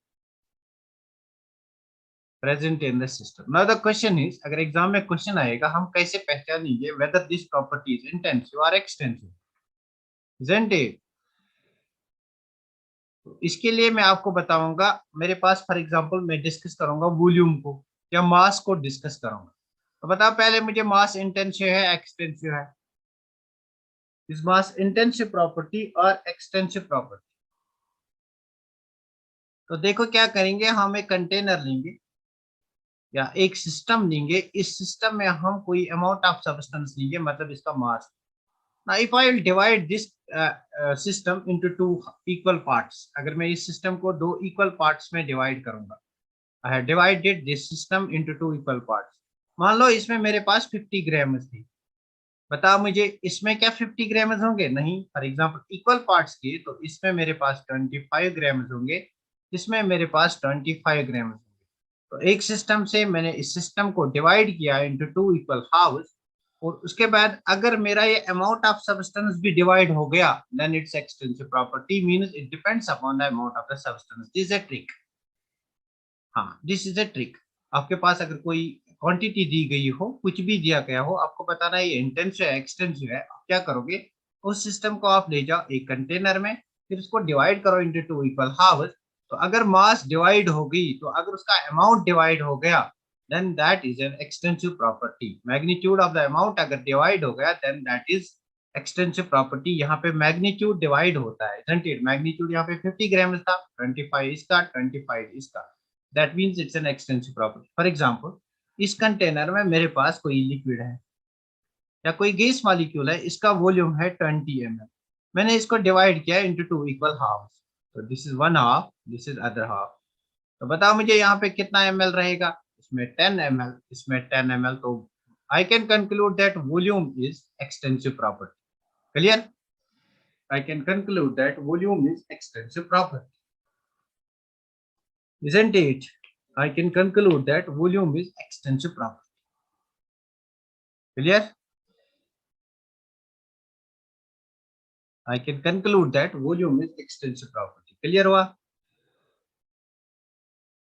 S1: present in the system. Now the question is, अगर एग्जाम में क्वेश्चन आएगा हम कैसे पहचानेंगे whether this property is intensive or extensive, isn't it? तो इसके लिए मैं आपको बताऊंगा, मेरे पास फॉर एग्जांपल मैं डिस्कस करूंगा वॉल्यूम को या मास को डिस्कस करूंगा। तो बताओ पहले मुझे मास इंटेंसिव है एक्सटेंसिव है? इस मास इंटेंसिव प्रॉपर्टी और एक्सटेंसिव प्रॉपर्टी। तो देखो क्या करेंगे, हम एक कंटेनर लेंगे या एक सिस्टम लेंगे, इस सिस्टम में हम कोई अमाउंट ऑफ सब्सटेंस लेंगे, मतलब इसका मास। Now if I will divide this system into two equal parts, अगर मैं इस सिस्टम को दो इक्वल पार्ट्स में डिवाइड करूंगा, I have divided this system into two equal parts. मान लो इसमें मेरे पास 50 ग्राम थी, बताओ मुझे इसमें क्या 50 ग्राम होंगे? नहीं। फॉर एग्जांपल इक्वल पार्ट्स की, तो इसमें मेरे पास 25 ग्राम होंगे, इसमें मेरे पास 25 ग्राम होंगे। तो एक सिस्टम से मैंने इस सिस्टम को डिवाइड किया इनटू टू इक्वल हाफ्स, और उसके बाद अगर मेरा ये अमाउंट ऑफ सब्सटेंस भी डिवाइड हो गया, then it's extensive property, means it depends upon the amount of the substance. This is a trick. हाँ, दिस इज अ ट्रिक। आपके पास अगर कोई क्वांटिटी दी गई हो, कुछ भी दिया गया हो, आपको बताना है ये इंटेंसिव है एक्सटेंसिव है, आप क्या करोगे? उस सिस्टम को आप ले जाओ एक कंटेनर में, फिर उसको डिवाइड करो इनटू टू इक्वल हाफ्स। तो अगर मास डिवाइड हो गई, तो अगर उसका अमाउंट डिवाइड हो गया, then that is an extensive property. Magnitude of the amount अगर डिवाइड हो गया, then that is extensive property. यहाँ पे मैग्नीट्यूड डिवाइड होता है, मैग्नीट्यूड यहाँ पे 50 ग्राम था, 25 इसका, 25 इसका, that means it's an extensive property. For example, इस कंटेनर में मेरे पास कोई लिक्विड है या कोई गैस मॉलिक्यूल है, इसका वॉल्यूम है 20 ml। मैंने इसको डिवाइड किया इनटू टू इक्वल हाफ्स, तो this is one half, this is other half. तो बताओ मुझे यहाँ पे कितना ml रहेगा? इसमें 10 ml, इसमें 10 ml। तो I can conclude that volume is extensive property. Clear? I can conclude that volume is extensive property, isn't it? I can conclude that volume is extensive property. Clear? I can conclude that volume is extensive property. Clear हुआ?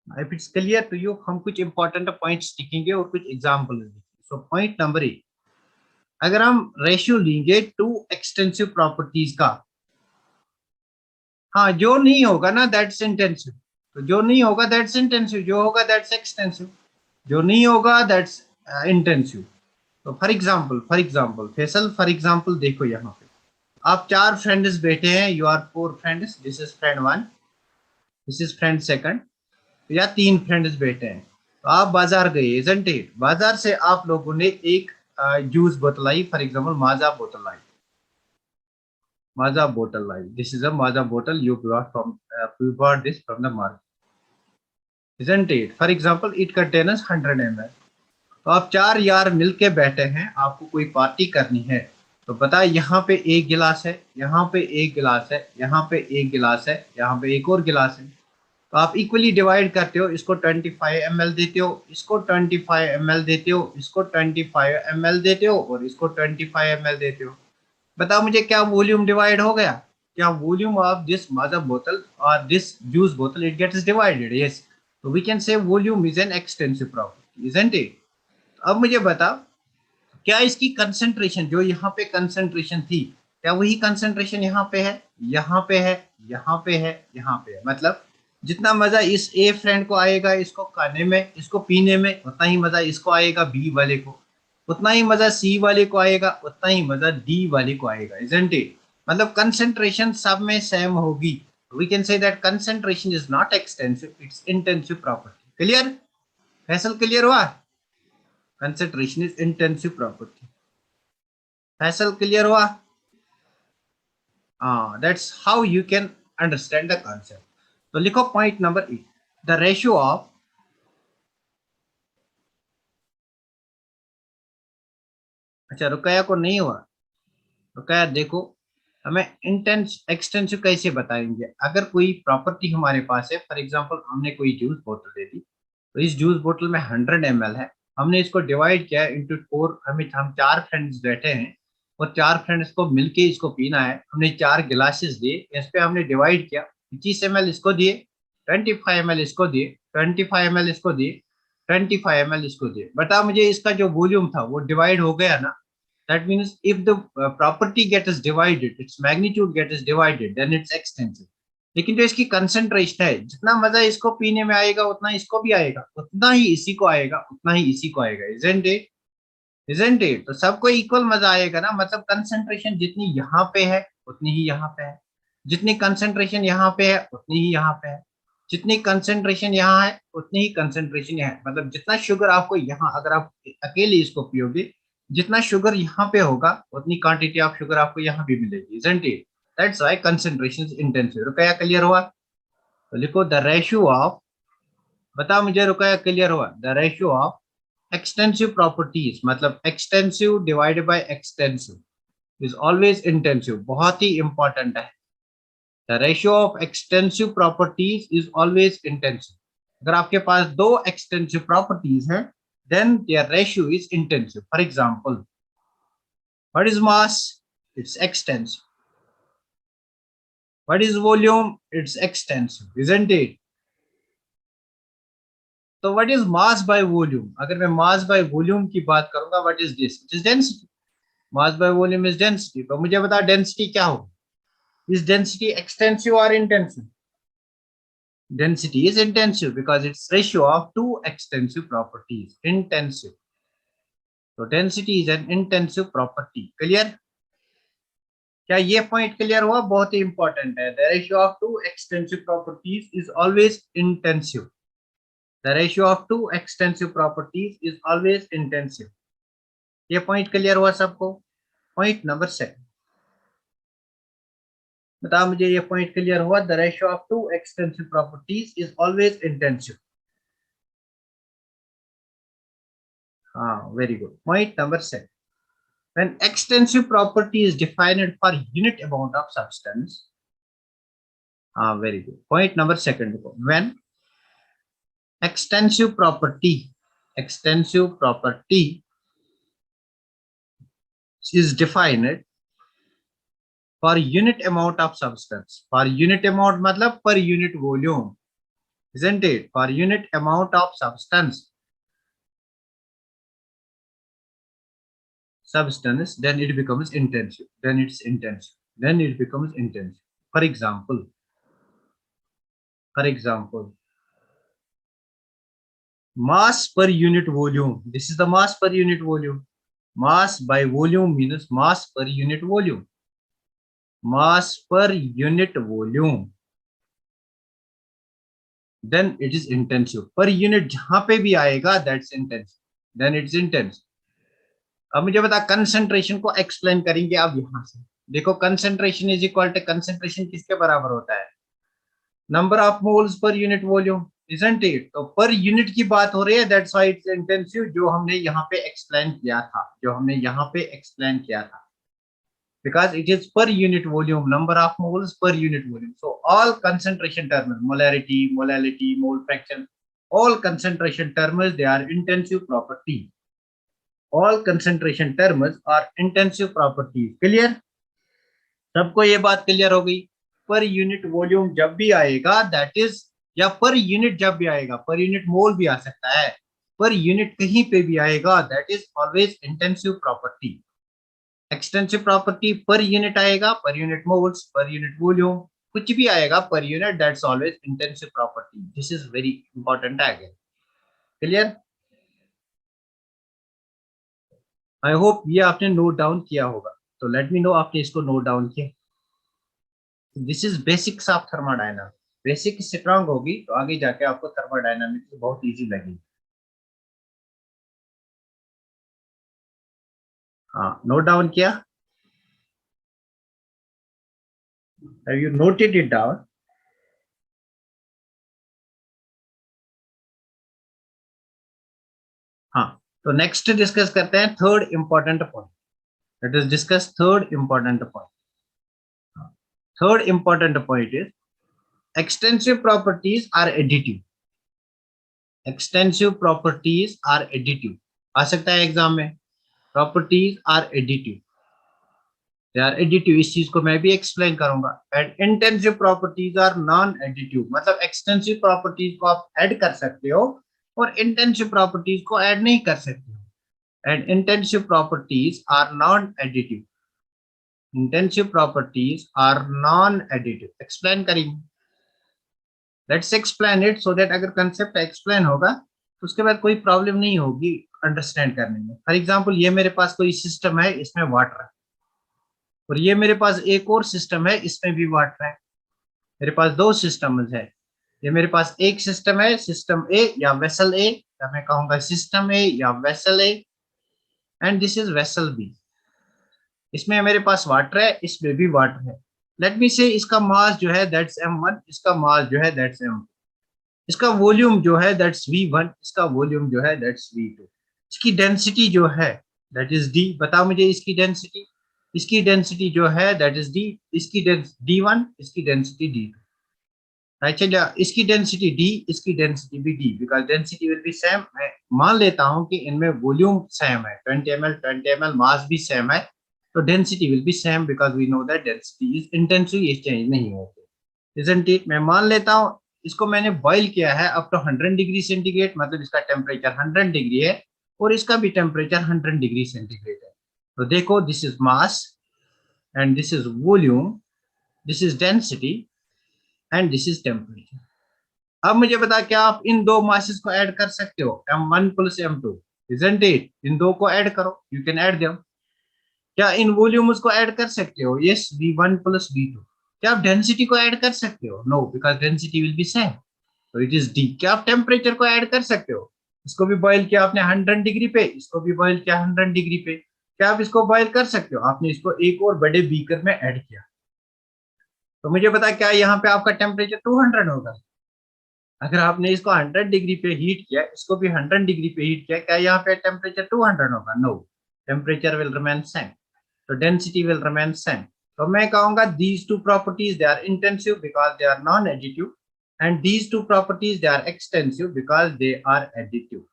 S1: If it's clear to you, हम कुछ important points लिखेंगे और कुछ example लिखेंगे। So point number 8, अगर हम रेशियो लेंगे टू एक्सटेंसिव प्रॉपर्टीज का, हाँ जो नहीं होगा ना दैट्स इंटेंसिव, तो जो नहीं होगा दैट्स इंटेंसिव, जो होगा दैट्स एक्सटेंसिव, जो नहीं होगा दैट्स इंटेंसिव। तो for example Faisal, for example देखो यहाँ पे आप चार फ्रेंड्स बैठे हैं, you are four friends, this is friend one, this is friend second, या तीन फ्रेंड्स बैठे हैं। तो आप बाजार गए, इजंट इट? बाजार से आप लोगों ने एक जूस बोतल लाई, फॉर एग्जांपल माजा बोतल लाई, माजा बोतल लाई, दिस इज अ माजा बोतल, you bought this from the market, isn't it? For example, it contains 100 ml। तो आप चार यार मिलके बैठे हैं, आपको कोई पार्टी करनी है, तो बता, यहाँ पे एक गिलास है, यहाँ पे एक गिलास है, यहाँ पे एक गिलास है, यहाँ पे एक और गिलास है। तो आप इक्वली डिवाइड करते हो, इसको 25 ml देते हो, इसको 25 ml देते हो, इसको 25 ml देते हो और इसको 25 ml देते हो। बताओ मुझे, क्या वॉल्यूम डिवाइड हो गया? क्या वॉल्यूम ऑफ दिस मदर बोतल और दिस जूस बोतल इट गेट्स डिवाइडेड? यस। तो we can say volume is an extensive property, isn't it? अब मुझे बता, क्या इसकी कंसंट्रेशन, जो यहाँ पे कंसंट्रेशन थी, क्या वही कंसंट्रेशन यहाँ पे है, यहाँ पे है, यहाँ पे है, यहाँ पे है? मतलब जितना मजा इस ए फ्रेंड को आएगा इसको खाने में, इसको पीने में, उतना ही मजा इसको आएगा बी वाले को, उतना ही मजा सी वाले को आएगा, उतना ही मजा डी वाले को आएगा, इजंट इट? मतलब कंसंट्रेशन सब में सेम होगी। We can say that concentration is not extensive, it's intensive property. Clear? Faisal clear हुआ? Concentration is intensive property. Faisal clear हुआ? That's how you can understand the concept. तो लिखो point number 8, the ratio of, अच्छा रुकया को नहीं हुआ, रुकया देखो, हमें इंटेंस एक्सटेंसिव कैसे बताएंगे? अगर कोई प्रॉपर्टी हमारे पास है, फॉर एग्जांपल हमने कोई जूस बोतल दे दी, तो इस जूस बोतल में 100 ml है, हमने इसको डिवाइड किया इंटू 4, हम 4 फ्रेंड्स बैठे हैं और 4 फ्रेंड्स को मिलके इसको पीना है, हमने 4 गिलासेस दिए, इस पे हमने डिवाइड किया, 25 ml इसको दिए, 25 ml इसको दिए, 25 ml इसको दिए, 25 ml इसको दिए। बता मुझे, इसका जो वॉल्यूम था वो डिवाइड हो गया ना? That means if the property gets divided, its magnitude gets divided, then it's extensive. लेकिन जो इसकी कंसंट्रेशन है, जितना मजा इसको पीने में आएगा उतना इसको भी आएगा, उतना ही इसी को आएगा, उतना ही इसी को आएगा, isn't it? Isn't it? तो सबको इक्वल मजा आएगा ना? मतलब कंसंट्रेशन जितनी यहाँ पे है उतनी ही यहाँ पे है, जितनी कंसंट्रेशन यहाँ पे है उतनी ही यहाँ पे है, जितनी कंसंट्रेशन यहाँ है उतनी ही कंसंट्रेशन यहाँ है। मतलब जितना शुगर आपको यहाँ, अगर आप अकेले इसको पियोगे, जितना शुगर यहाँ पे होगा उतनी क्वांटिटी ऑफ शुगर आपको यहाँ भी मिलेगी, isn't it? That's why concentration is intensive। रुपया क्लियर हुआ? तो लिखो द रेशियो ऑफ, बता मुझे रुपया क्लियर हुआ? The ratio of extensive properties, मतलब extensive divided by extensive is always intensive. बहुत ही इंपॉर्टेंट है, the ratio of extensive properties is always intensive. अगर आपके पास दो एक्सटेंसिव प्रॉपर्टीज हैं, then their ratio is intensive. For example, what is mass? It's extensive. What is volume? It's extensive, isn't it? So what is mass by volume? अगर मैं mass by volume की बात करूंगा, what is this? It is density. Mass by volume is density. तो मुझे बता density क्या हो? Is density extensive or intensive? Density is intensive because it's ratio of two extensive properties. Intensive. So density is an intensive property. Clear? क्या ये पॉइंट क्लियर हुआ? बहुत ही इंपॉर्टेंट है। The ratio of two extensive properties is always intensive. The ratio of two extensive properties is always intensive. ये पॉइंट क्लियर हुआ सबको? पॉइंट नंबर 7, बताओ मुझे, ये पॉइंट क्लियर हुआ? The ratio of two extensive properties is always intensive. हाँ, very good. Point number 7, when extensive property is defined for unit amount of substance, very good. Point number 2, when extensive property is defined for unit amount of substance, for unit amount मतलब per unit volume, isn't it? For unit amount of substance, then it becomes intensive, then it's intensive, then it becomes intensive. For example, mass per unit volume, this is the mass per unit volume. Mass by volume means mass per unit volume. Mass per unit volume, then it is intensive. Per unit जहां पे भी आएगा, that's intensive, then it's intensive. अब मुझे बता, कंसंट्रेशन को एक्सप्लेन करेंगे अब यहां से। देखो, concentration is equal to, concentration किसके बराबर होता है? Number of moles per unit volume, isn't it? तो पर यूनिट की बात हो रही है, दैट्स व्हाई इट्स इंटेंसिव, जो हमने यहाँ पे एक्सप्लेन किया था, because it is per unit volume, number of moles per unit volume. So all concentration terms, molarity, molality, mole fraction, all concentration terms, they are intensive property. All concentration terms are intensive properties. Clear? सबको ये बात क्लियर हो गई? पर यूनिट वॉल्यूम जब भी आएगा दैट इज, या पर यूनिट जब भी आएगा, पर यूनिट मोल भी आ सकता है, पर यूनिट कहीं पे भी आएगा that is always intensive property. Extensive property per unit आएगा, per unit moles, per unit volume, कुछ भी आएगा per unit, that's always intensive property. This is very important again. Clear? I hope ये आपने नोट डाउन किया होगा. तो लेट मी नो आपने इसको नोट डाउन किया. This is basics of thermodynamics. Basic strong होगी तो आगे जाके आपको थर्मोडायनामिक्स बहुत इजी लगेगी. हाँ, नोट डाउन किया? Have you noted it down? हाँ, तो नेक्स्ट डिस्कस करते हैं third important point. Late us discuss third important point. Third important point is extensive properties are additive. Extensive properties are additive. आ सकता है एग्जाम में. Properties are additive. They are additive. इस चीज को मैं भी एक्सप्लेन करूंगा. And intensive properties are non-additive. मतलब extensive properties को आप ऐड कर सकते हो और intensive properties को ऐड नहीं कर सकते हो. And intensive properties are non-additive. Intensive properties are non-additive. Explain करेंगे. Let's explain it so that अगर कंसेप्ट एक्सप्लेन होगा तो उसके बाद कोई प्रॉब्लम नहीं होगी अंडरस्टैंड करने में. फॉर एग्जांपल ये मेरे पास कोई सिस्टम है, इसमें वाटर है, और ये मेरे पास एक और सिस्टम है, इसमें भी वाटर है. मेरे पास दो सिस्टम्स है. ये मेरे पास एक सिस्टम है, सिस्टम ए या वेसल ए, या मैं कहूंगा सिस्टम ए या vessel A, and this is vessel B. इसमें मेरे पास वाटर है, इसमें भी वाटर है. लेट मी से इसका मास जो है दैट्स m1, इसका मास जो है दैट्स m2, इसका वॉल्यूम जो है दैट्स v1, इसका वॉल्यूम जो है दैट्स v2. इसकी डेंसिटी जो है दैट इज d. बताओ मुझे इसकी डेंसिटी. इसकी डेंसिटी जो है दैट इज d. इसकी d1, इसकी डेंसिटी d2. अच्छा, इसकी डेंसिटी d, इसकी डेंसिटी भी d, because density will be same. मैं मान लेता हूं कि इनमें वॉल्यूम सेम है, 20 ml 20 ml, मास भी सेम है, तो density will be same because we know that density is intensive, ये चेंज नहीं होते. Isn't it? मैं मान लेता हूं इसको मैंने बॉइल किया है अप टू 100 डिग्री सेंटीग्रेड, मतलब इसका टेम्परेचर 100 डिग्री है और इसका भी टेम्परेचर 100 डिग्री सेंटीग्रेड है. तो देखो, this is mass and this is volume, this is density and this is temperature. अब मुझे बता, क्या आप इन दो मासेस को ऐड कर सकते हो? m1 plus m2, isn't it? इन दो को ऐड करो, यू कैन ऐड देम. क्या इन वॉल्यूम को ऐड कर सकते हो? Yes, v1 plus v2. क्या आप डेंसिटी को ऐड कर सकते हो? No, because density will be same, तो इट इज डी. क्या आप टेम्परेचर को ऐड कर सकते हो? इसको भी बॉइल किया आपने 100 डिग्री पे, इसको भी बॉइल किया 100 डिग्री पे. क्या आप इसको बॉइल कर सकते हो? आपने इसको एक और बड़े बीकर में ऐड किया. तो मुझे पता, क्या यहाँ पे आपका टेम्परेचर 200 होगा? अगर आपने इसको 100 डिग्री पे हीट किया, इसको भी 100 डिग्री पे हीट किया, क्या यहाँ पे टेम्परेचर 200 होगा? No, temperature will remain same, तो डेंसिटी विल रिमेन सेम. तो मैं कहूंगा these two properties they are intensive because they are non-additive, and these two properties they are extensive because they are additive.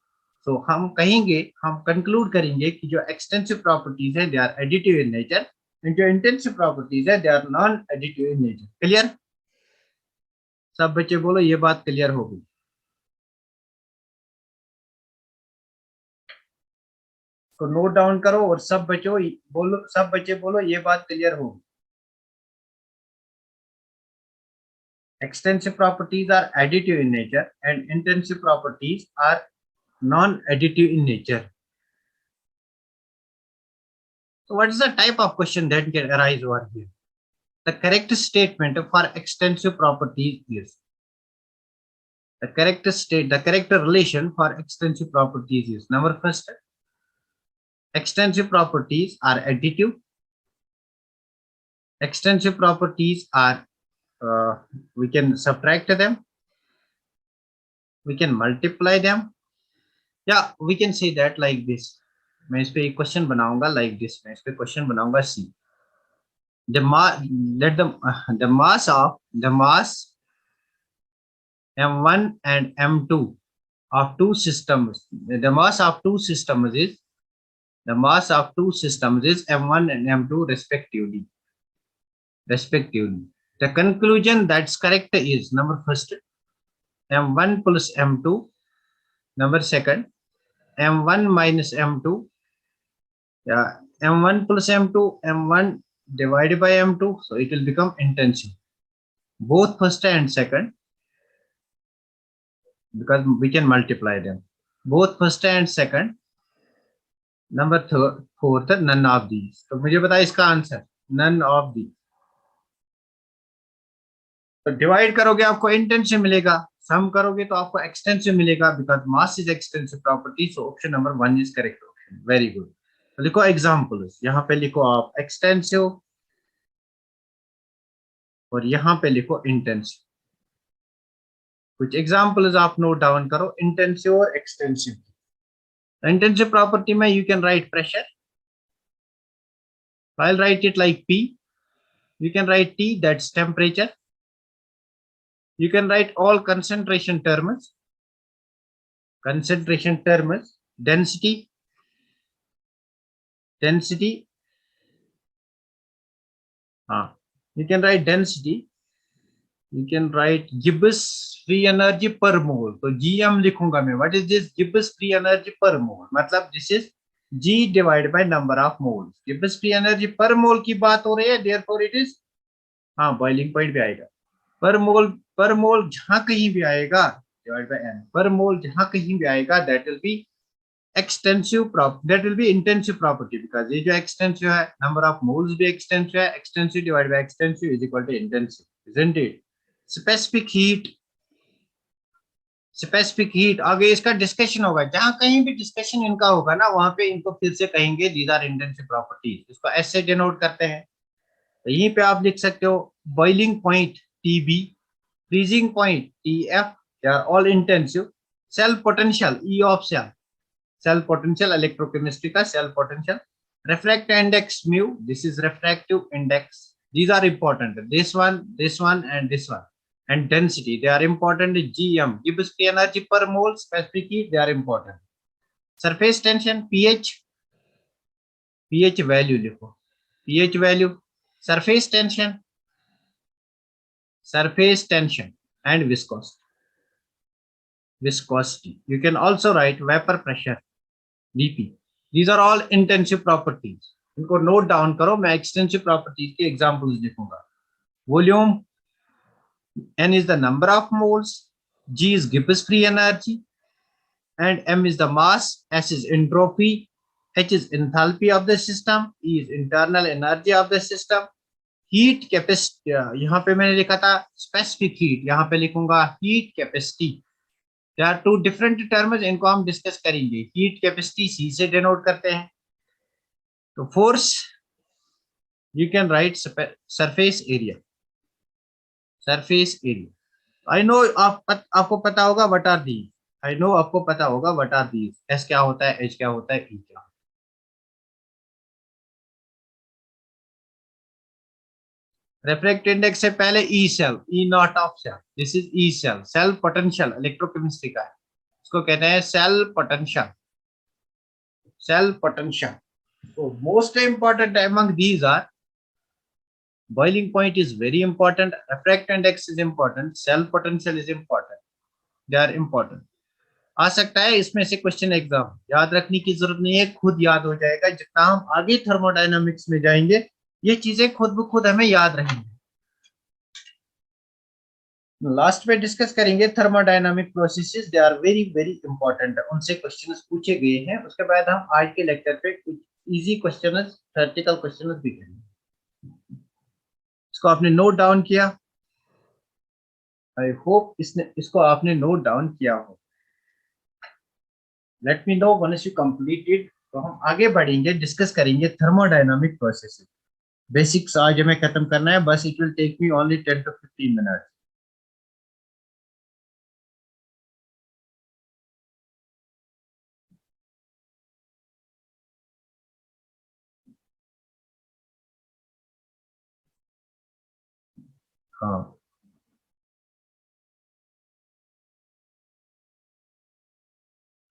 S1: So हम कहेंगे, हम conclude करेंगे कि जो extensive properties है they are additive in nature, and जो intensive properties है they are non-additive in nature. Clear? सब बच्चे बोलो ये बात क्लियर हो गई. तो नोट डाउन करो और सब बच्चों बोलो, सब बच्चे बोलो ये बात क्लियर होगी. Extensive properties are additive in nature and intensive properties are non-additive in nature. So what is the type of question that can arise over here? The correct statement for extensive properties is, the correct relation for extensive properties is, number first, extensive properties are additive. Extensive properties are, we can subtract them, we can multiply them. Yeah, we can say that like this. मैं इस पे एक क्वेश्चन बनाऊंगा like this. मैं इस पे क्वेश्चन बनाऊंगा C. the mass, let the mass m1 and m2 of two systems. The mass of two systems is m1 and m2 respectively. The conclusion that's correct is number first m1 plus m2. Number second m1 minus m2. Yeah, m1 plus m2, m1 divided by m2, so it will become intensive. Both first and second, because we can multiply them. Both first and second. Number third, fourth, none of these. तो मुझे बताइए इसका आंसर none of these. तो डिवाइड करोगे आपको इंटेंसिव मिलेगा, सम करोगे तो आपको एक्सटेंसिव मिलेगा, because mass is extensive property. So option number 1 is correct option. Very good. तो लिखो एग्जांपल, यहाँ पे लिखो आप एक्सटेंसिव और यहाँ पे लिखो इंटेंसिव. कुछ एग्जांपल्स आप नोट डाउन करो इंटेंसिव और एक्सटेंसिव. इंटेंसिव प्रॉपर्टी में you can write pressure. I'll write it like P. You can write T, that's temperature. You can write all concentration terms. Density. You can write density. You can write Gibbs free energy per mole. तो GM लिखूंगा मैं. What is this Gibbs free energy per mole? मतलब this is G divided by number of moles. Gibbs free energy per mole की बात हो रही है. Therefore it is boiling point भी आएगा. पर मोल जहां कहीं भी आएगा डिवाइड बाय n. पर मोल जहां कहीं भी आएगा that will be extensive property, that will be intensive property, because ये जो एक्सटेंसिव है नंबर ऑफ मोल्स भी एक्सटेंसिव है. Extensive divide by extensive is equal to intensive, isn't it? Specific heat आगे इसका डिस्कशन होगा. जहां कहीं भी डिस्कशन इनका होगा ना वहां पे इनको फिर से कहेंगे दीज आर इंटेंसिव प्रॉपर्टीज. इसको एस से डिनोट करते हैं. तो यहीं पे आप लिख सकते हो boiling point TB, freezing point TF, they are all intensive. Cell potential E of cell potential electrochemistry का cell potential. Refractive index mu, this is refractive index. These are important. This one and this one. And density, they are important. GM, Gibbs free energy per mole, specific heat, they are important. Surface tension, pH value लिखो. pH value, surface tension and viscosity. You can also write vapor pressure Vp. These are all intensive properties. इनको नोट डाउन करो. मैं एक्सटेंसिव प्रॉपर्टीज के एग्जांपल्स लिखूंगा. Volume, n is the number of moles, g is Gibbs free energy, and m is the mass, s is entropy, h is enthalpy of the system, e is internal energy of the system. Heat capacity, यहाँ पे मैंने लिखा था स्पेसिफिक हीट, यहाँ पे लिखूंगा heat capacity. There are two different terms, इनको हम डिस्कस करेंगे. हीट कैपेसिटी सी से डिनोट करते हैं. तो force you can write surface area. I know आपको पता होगा व्हाट आर दीज. आपको पता होगा व्हाट आर दीज. एस क्या होता है, एच क्या होता है, ई क्या. रेफ्रेक्ट इंडेक्स से पहले E cell, E naught of cell. This is E cell. Cell potential electrochemistry का है. इसको कहते हैं cell potential. So most important among these are boiling point is very important, refractive index is important, cell potential is important. They are important. आ सकता है इसमें से क्वेश्चन एग्जाम. याद रखने की जरूरत नहीं है, खुद याद हो जाएगा. जितना हम आगे थर्मोडायनामिक्स में जाएंगे ये चीजें खुद ब खुद हमें याद रहेंगी. लास्ट में डिस्कस करेंगे thermodynamic processes. They are very very important. उनसे क्वेश्चंस पूछे गए हैं. उसके बाद हम आज के लेक्चर पे कुछ इजी क्वेश्चंस, थ्योरेटिकल क्वेश्चंस भी करेंगे. इसको आपने नोट डाउन किया? आई होप इसको आपने नोट डाउन किया हो. Let me know once you completed. तो हम आगे बढ़ेंगे, डिस्कस करेंगे थर्मोडायनामिक प्रोसेसेस. बेसिक्स आज हमें खत्म करना है बस. It will take me only 10 to 15 minute. हाँ,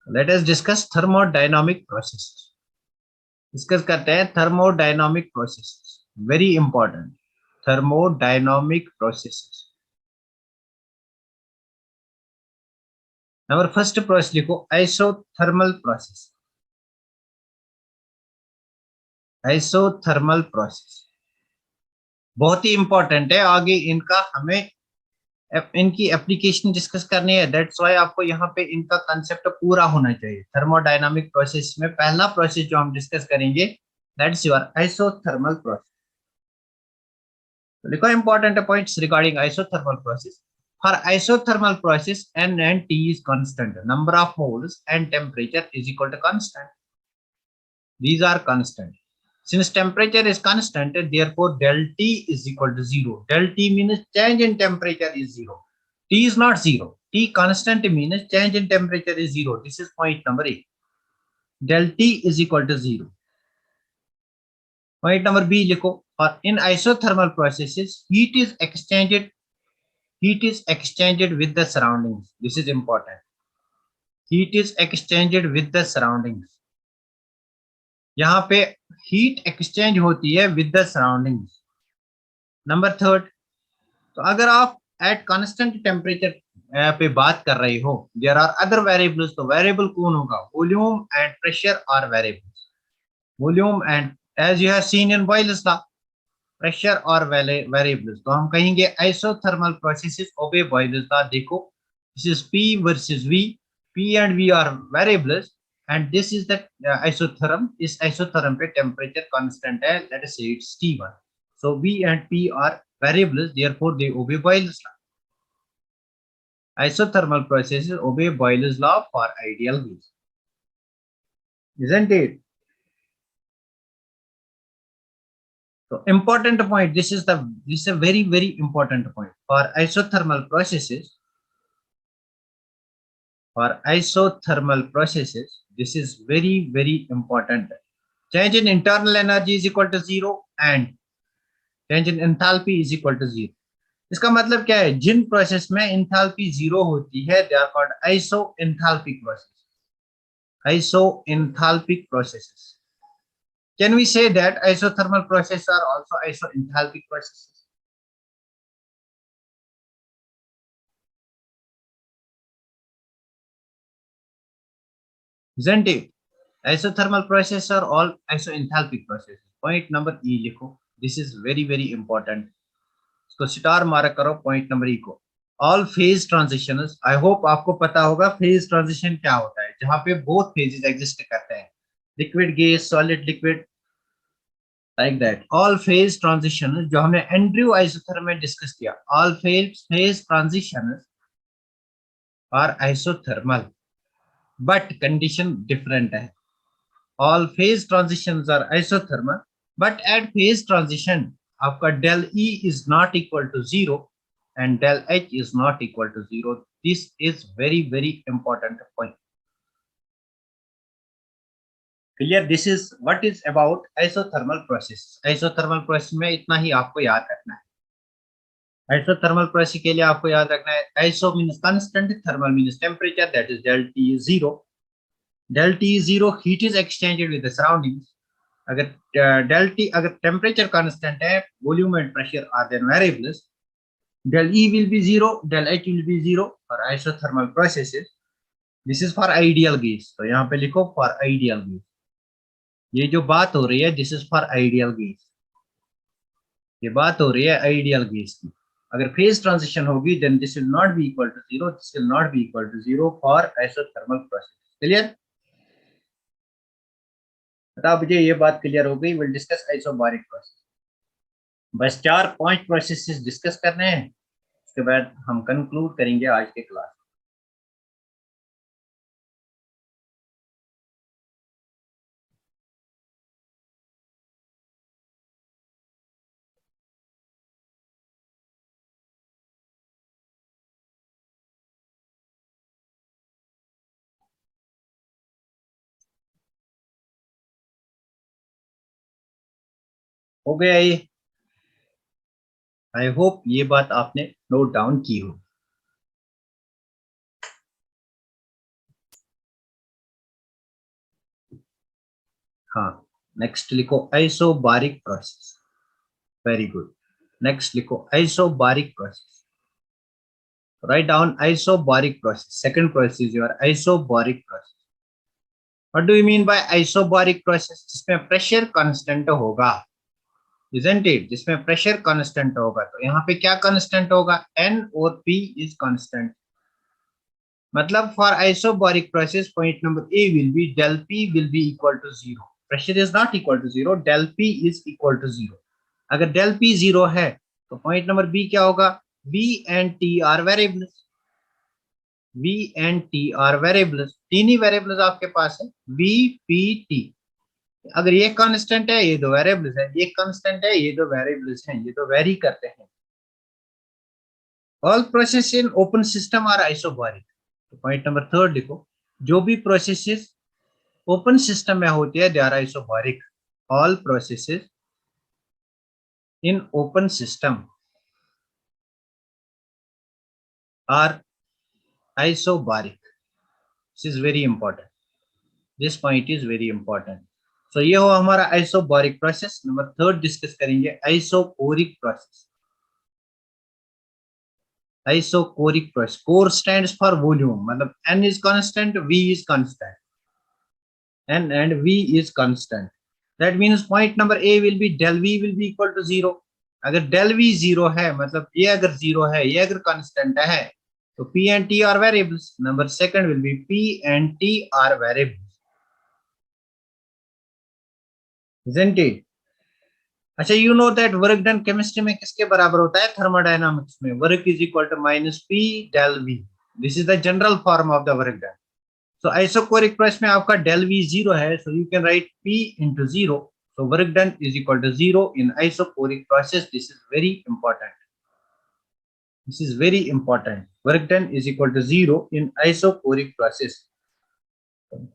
S1: let us discuss thermodynamic process. Discuss करते हैं thermodynamic process, very important. Thermodynamic process. Number first process लिखो, आइसोथर्मल प्रोसेस। आइसोथर्मल प्रोसेस बहुत ही इंपॉर्टेंट है, आगे इनका हमें इनकी एप्लीकेशन डिस्कस करनी है। दैट्स व्हाई आपको यहाँ पे इनका कंसेप्ट पूरा होना चाहिए। थर्मोडायनामिक प्रोसेस में पहला प्रोसेस जो हम डिस्कस करेंगे, दैट्स योर आइसोथर्मल प्रोसेस। तो लिखो important points regarding isothermal process. For isothermal process, N and T is constant. Number of moles and temperature is equal to constant. These are constant. Since temperature is constant, therefore del T is equal to 0. Del T means change in temperature is 0. T is not 0. T constant means change in temperature is 0. This is point number A. Del T is equal to 0. Point number B लिखो, or in isothermal processes, heat is exchanged with the surroundings. This is important. Heat is exchanged with the surroundings. यहाँ पे हीट एक्सचेंज होती है with the surroundings. Number third, तो अगर आप एट कांस्टेंट टेम्परेचर पे बात कर रहे हो, देयर आर अदर वेरिएबल्स, तो वेरिएबल कौन होगा? Volume and pressure are variables. Volume and, as you have seen in Boyle's law, pressure और वेरिएबल्स। तो हम कहेंगे isothermal processes obey Boyle's law. देखो, this is P versus V, P and V are variables and this is the isotherm. इस isotherm पे temperature constant है, let us say it's T1. So V and P are variables, therefore they obey Boyle's law. Isothermal processes obey Boyle's law for ideal gas, isn't it? So important point, this is a very important point for isothermal processes. For isothermal processes, this is very important. Change in internal energy is equal to 0 and change in enthalpy is equal to 0. इसका मतलब क्या है? जिन प्रोसेस में इंथैल्पी 0 होती है, they are called iso enthalpic process. Iso enthalpic processes. Can we say that isothermal processes are also iso enthalpic processes? Isn't it? Isothermal processes are all isoenthalpic processes. Point number E लिखो, this is very important. इसको स्टार मार्क करो, पॉइंट नंबर ई को। All phase transitions, I hope आपको पता होगा फेज ट्रांजिशन क्या होता है, जहां पे बोथ फेजेस एग्जिस्ट करते हैं, liquid gas, solid liquid, like that. All phase transition जो हमने एंड्रयू आइसोथर्म में डिस्कस किया, all phase transition are isothermal, but condition different है। All phase transitions are isothermal, but at phase transition आपका del E is not equal to 0 and del H is not equal to 0. This is very important point. Clear? This is what is about isothermal process. Isothermal process में इतना ही आपको याद रखना है। Isothermal process के लिए आपको याद रखना है, iso means constant, thermal means temperature, that is del T is 0. Del T is 0, heat is exchanged with the surroundings. अगर del T, अगर temperature constant है, volume and pressure are then variables, del E will be 0, del H will be 0 for isothermal processes. This is for ideal gas. तो यहाँ पे लिखो for ideal gas. ये जो बात हो रही है, this is for ideal gas. ये बात हो रही है आइडियल गैस की। अगर फेज ट्रांजिशन होगी, then this will not be equal to 0, this will not be equal to 0 for isothermal process. Clear? बताओ मुझे, ये बात क्लियर हो गई? Will discuss isobaric process. बस 4-5 प्रोसेसेस डिस्कस करने हैं, उसके बाद हम कंक्लूड करेंगे आज के क्लास। हो गया ये? आई होप ये बात आपने नोट डाउन की हो। हाँ, नेक्स्ट लिखो isobaric process. Very good. Next लिखो isobaric process. Right down isobaric process. Second process is your isobaric process. What do you mean by isobaric process? जिसमें प्रेशर कांस्टेंट होगा, isn't it? जिसमें प्रेशर कांस्टेंट होगा, तो यहाँ पे क्या कांस्टेंट होगा? N और P इज कांस्टेंट। मतलब for isobaric process point number A will be del P will be equal to zero. Pressure is not equal to zero, del P is equal to zero. अगर del P जीरो है तो पॉइंट नंबर बी क्या होगा? V and T are variables. V and T are variables, तीन ही वेरिएबल्स आपके पास है, V P T। अगर ये कांस्टेंट है, ये दो वेरिएबल्स है, ये कांस्टेंट है, ये दो वेरिएबल्स हैं, ये तो वेरी करते हैं। All process in open system are isobaric. तो पॉइंट नंबर थर्ड लिखो, जो भी प्रोसेसेस ओपन सिस्टम में होती है they are isobaric. All processes in open system are isobaric. This is very important, this point is very important. So ये हो हमारा isobaric process. Number third discuss करेंगे isochoric process. Isochoric process, core stands for volume, मतलब n is constant, v is constant, n and v is constant. That means point number A will be del v will be equal to zero. अगर del v zero है, मतलब ये अगर zero है, ये अगर constant है, तो P and T are variables. Number second will be P and T are variables, isn't it? अच्छा, you know that work done chemistry में किसके बराबर होता है? Thermodynamics में work is equal to minus P del V. This is the general form of the work done. So isochoric press में आपका del V zero है, so you can write P into zero. So work done is equal to zero in isochoric process. This is very important. This is very important. Work done is equal to zero in isochoric process.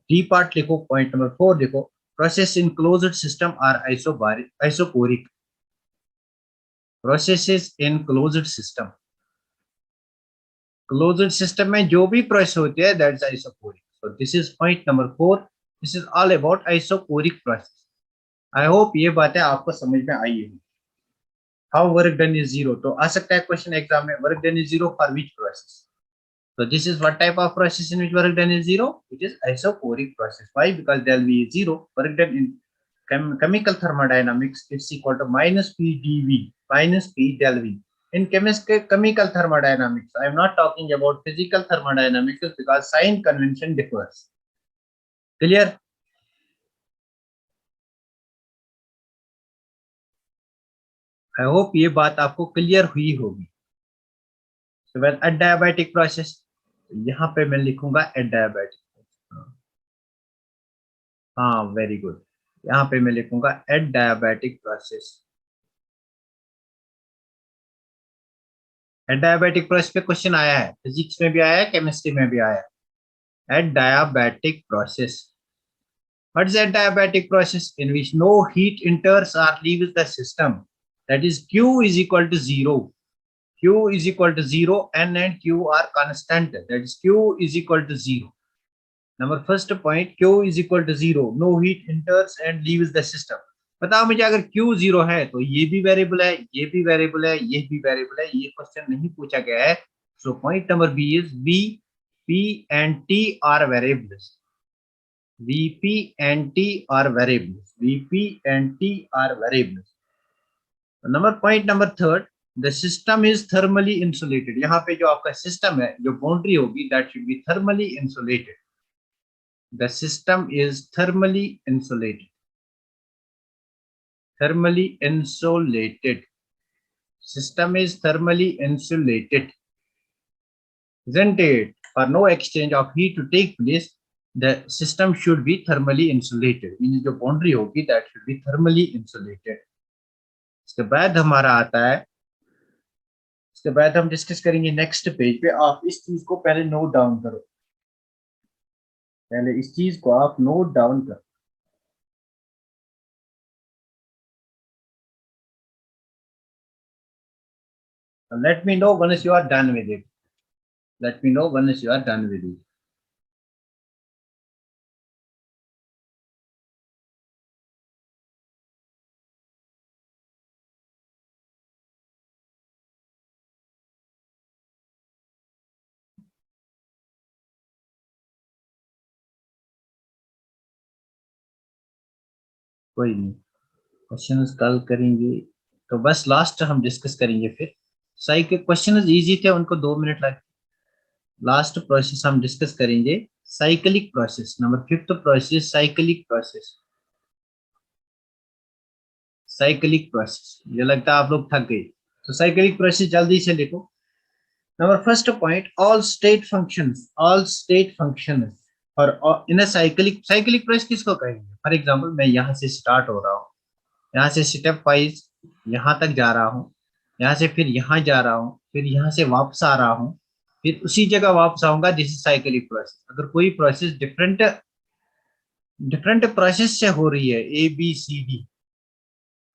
S1: D part लिखो, point number 4 लिखो, process in closed system are isobaric, isochoric. Processes in closed system. Closed system में जो भी process होती है, that's isochoric. So this is point number 4. This is all about isochoric process. I hope ये बातें आपको समझ में आई है। How work done is zero, तो आ सकता है क्वेश्चन एग्जाम में, work done is zero for which process? So this is what type of process in which work done is zero? It is isochoric process. Why? Because del V is zero. Work done in chemical thermodynamics, it's equal to minus P dV, minus P del V. In chemical thermodynamics, I am not talking about physical thermodynamics because sign convention differs. Clear? I hope ये बात आपको क्लियर हुई होगी। तो वेल एडियाबैटिक प्रोसेस, यहाँ पे मैं लिखूंगा एडियाबैटिक। हाँ, वेरी गुड। यहाँ पे मैं लिखूंगा एडियाबैटिक प्रोसेस। एडियाबैटिक प्रोसेस पे क्वेश्चन आया है, फिजिक्स में भी आया है, केमिस्ट्री में भी आया है। Adiabatic process, what is adiabatic process? In which no heat enters or leaves the system, that is q is equal to zero. Q is equal to zero, n and q are constant, that is q is equal to zero. Number first point, Q is equal to zero, no heat enters and leaves the system. बताओ मुझे, अगर Q जीरो है तो ये भी वेरिएबल है, ये भी वेरिएबल है, ये भी वेरिएबल है, ये क्वेश्चन नहीं पूछा गया है। So point number B is V, P and T are variables. VP and T are variables. VP and T are variables. Number point number third, the system is thermally insulated. यहाँ पे जो आपका सिस्टम है, जो बाउंड्री होगी, that should be thermally insulated. The system is thermally insulated. Thermally insulated. System is thermally insulated, isn't it? For no exchange of heat to take place, the system should be thermally insulated. Means जो boundary होगी, that should be thermally insulated. इसके बाद हमारा आता है, इसके बाद हम डिस्कस करेंगे नेक्स्ट पेज पे। आप इस चीज को पहले नोट डाउन करो, पहले इस चीज को आप नोट डाउन करो। Let me know once you are done with it. Let me know once you are done with it. कोई नहीं, क्वेश्चंस कल करेंगे, तो बस लास्ट हम डिस्कस करेंगे फिर। सही के क्वेश्चंस इजी थे, उनको 2 मिनट लगे। लास्ट प्रोसेस हम डिस्कस करेंगे, cyclic process, number fifth process, cyclic process. Cyclic process, मुझे लगता है आप लोग थक गए, तो साइक्लिक प्रोसेस जल्दी से लिखो। Number first point, all state functions और इन साइक्लिक साइक्लिक प्रोसेस किसको कहेंगे? फॉर एग्जांपल मैं यहाँ से स्टार्ट हो रहा हूँ, यहाँ से स्टेप वाइज यहाँ तक जा रहा हूँ, यहाँ से फिर यहाँ जा रहा हूँ, फिर यहाँ से वापस आ रहा हूँ, फिर उसी जगह वापस आऊंगा। This is cyclic process. अगर कोई प्रोसेस डिफरेंट डिफरेंट प्रोसेस से हो रही है, ABCD,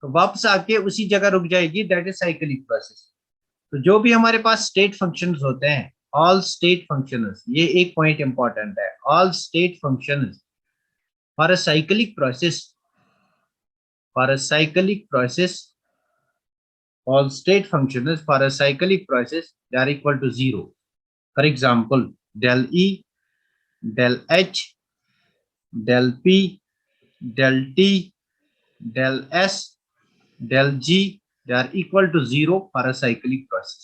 S1: तो वापस आके उसी जगह रुक जाएगी, दैट इज साइक्लिक प्रोसेस। तो जो भी हमारे पास स्टेट फंक्शंस होते हैं, ऑल स्टेट फंक्शंस, ये एक पॉइंट इंपॉर्टेंट है, all state functions for a cyclic process, for a cyclic process, all state functions for a cyclic process, they are equal to 0. For example, del E, del H, del P, del T, del S, del G, they are equal to 0 for a cyclic process.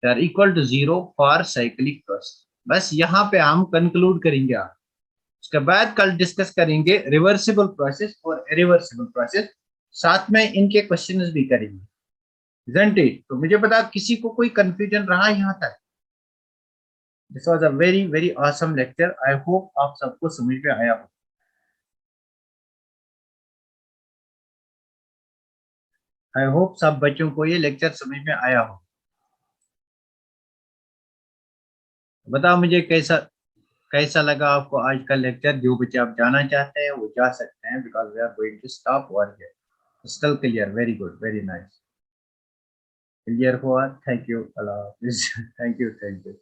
S1: They are equal to 0 for cyclic process. बस यहाँ पे हम कंक्लूड करेंगे। आप उसके बाद कल डिस्कस करेंगे रिवर्सिबल प्रोसेस और इरिवर्सिबल प्रोसेस, साथ में इनके क्वेश्चंस भी करेंगे। Isn't it? तो मुझे पता किसी को कोई कंफ्यूजन रहा यहाँ तक? This was a very very awesome lecture. I hope आप सबको समझ में आया हो। आई होप सब बच्चों को ये लेक्चर समझ में आया हो। बताओ मुझे कैसा कैसा लगा आपको आज का लेक्चर। जो बच्चे आप जाना चाहते हैं वो जा सकते हैं, because we are going to stop work. Still clear, very good, very nice. Clear हुआ? थैंक यू, अल्लाह हाफिज। Thank you, thank you.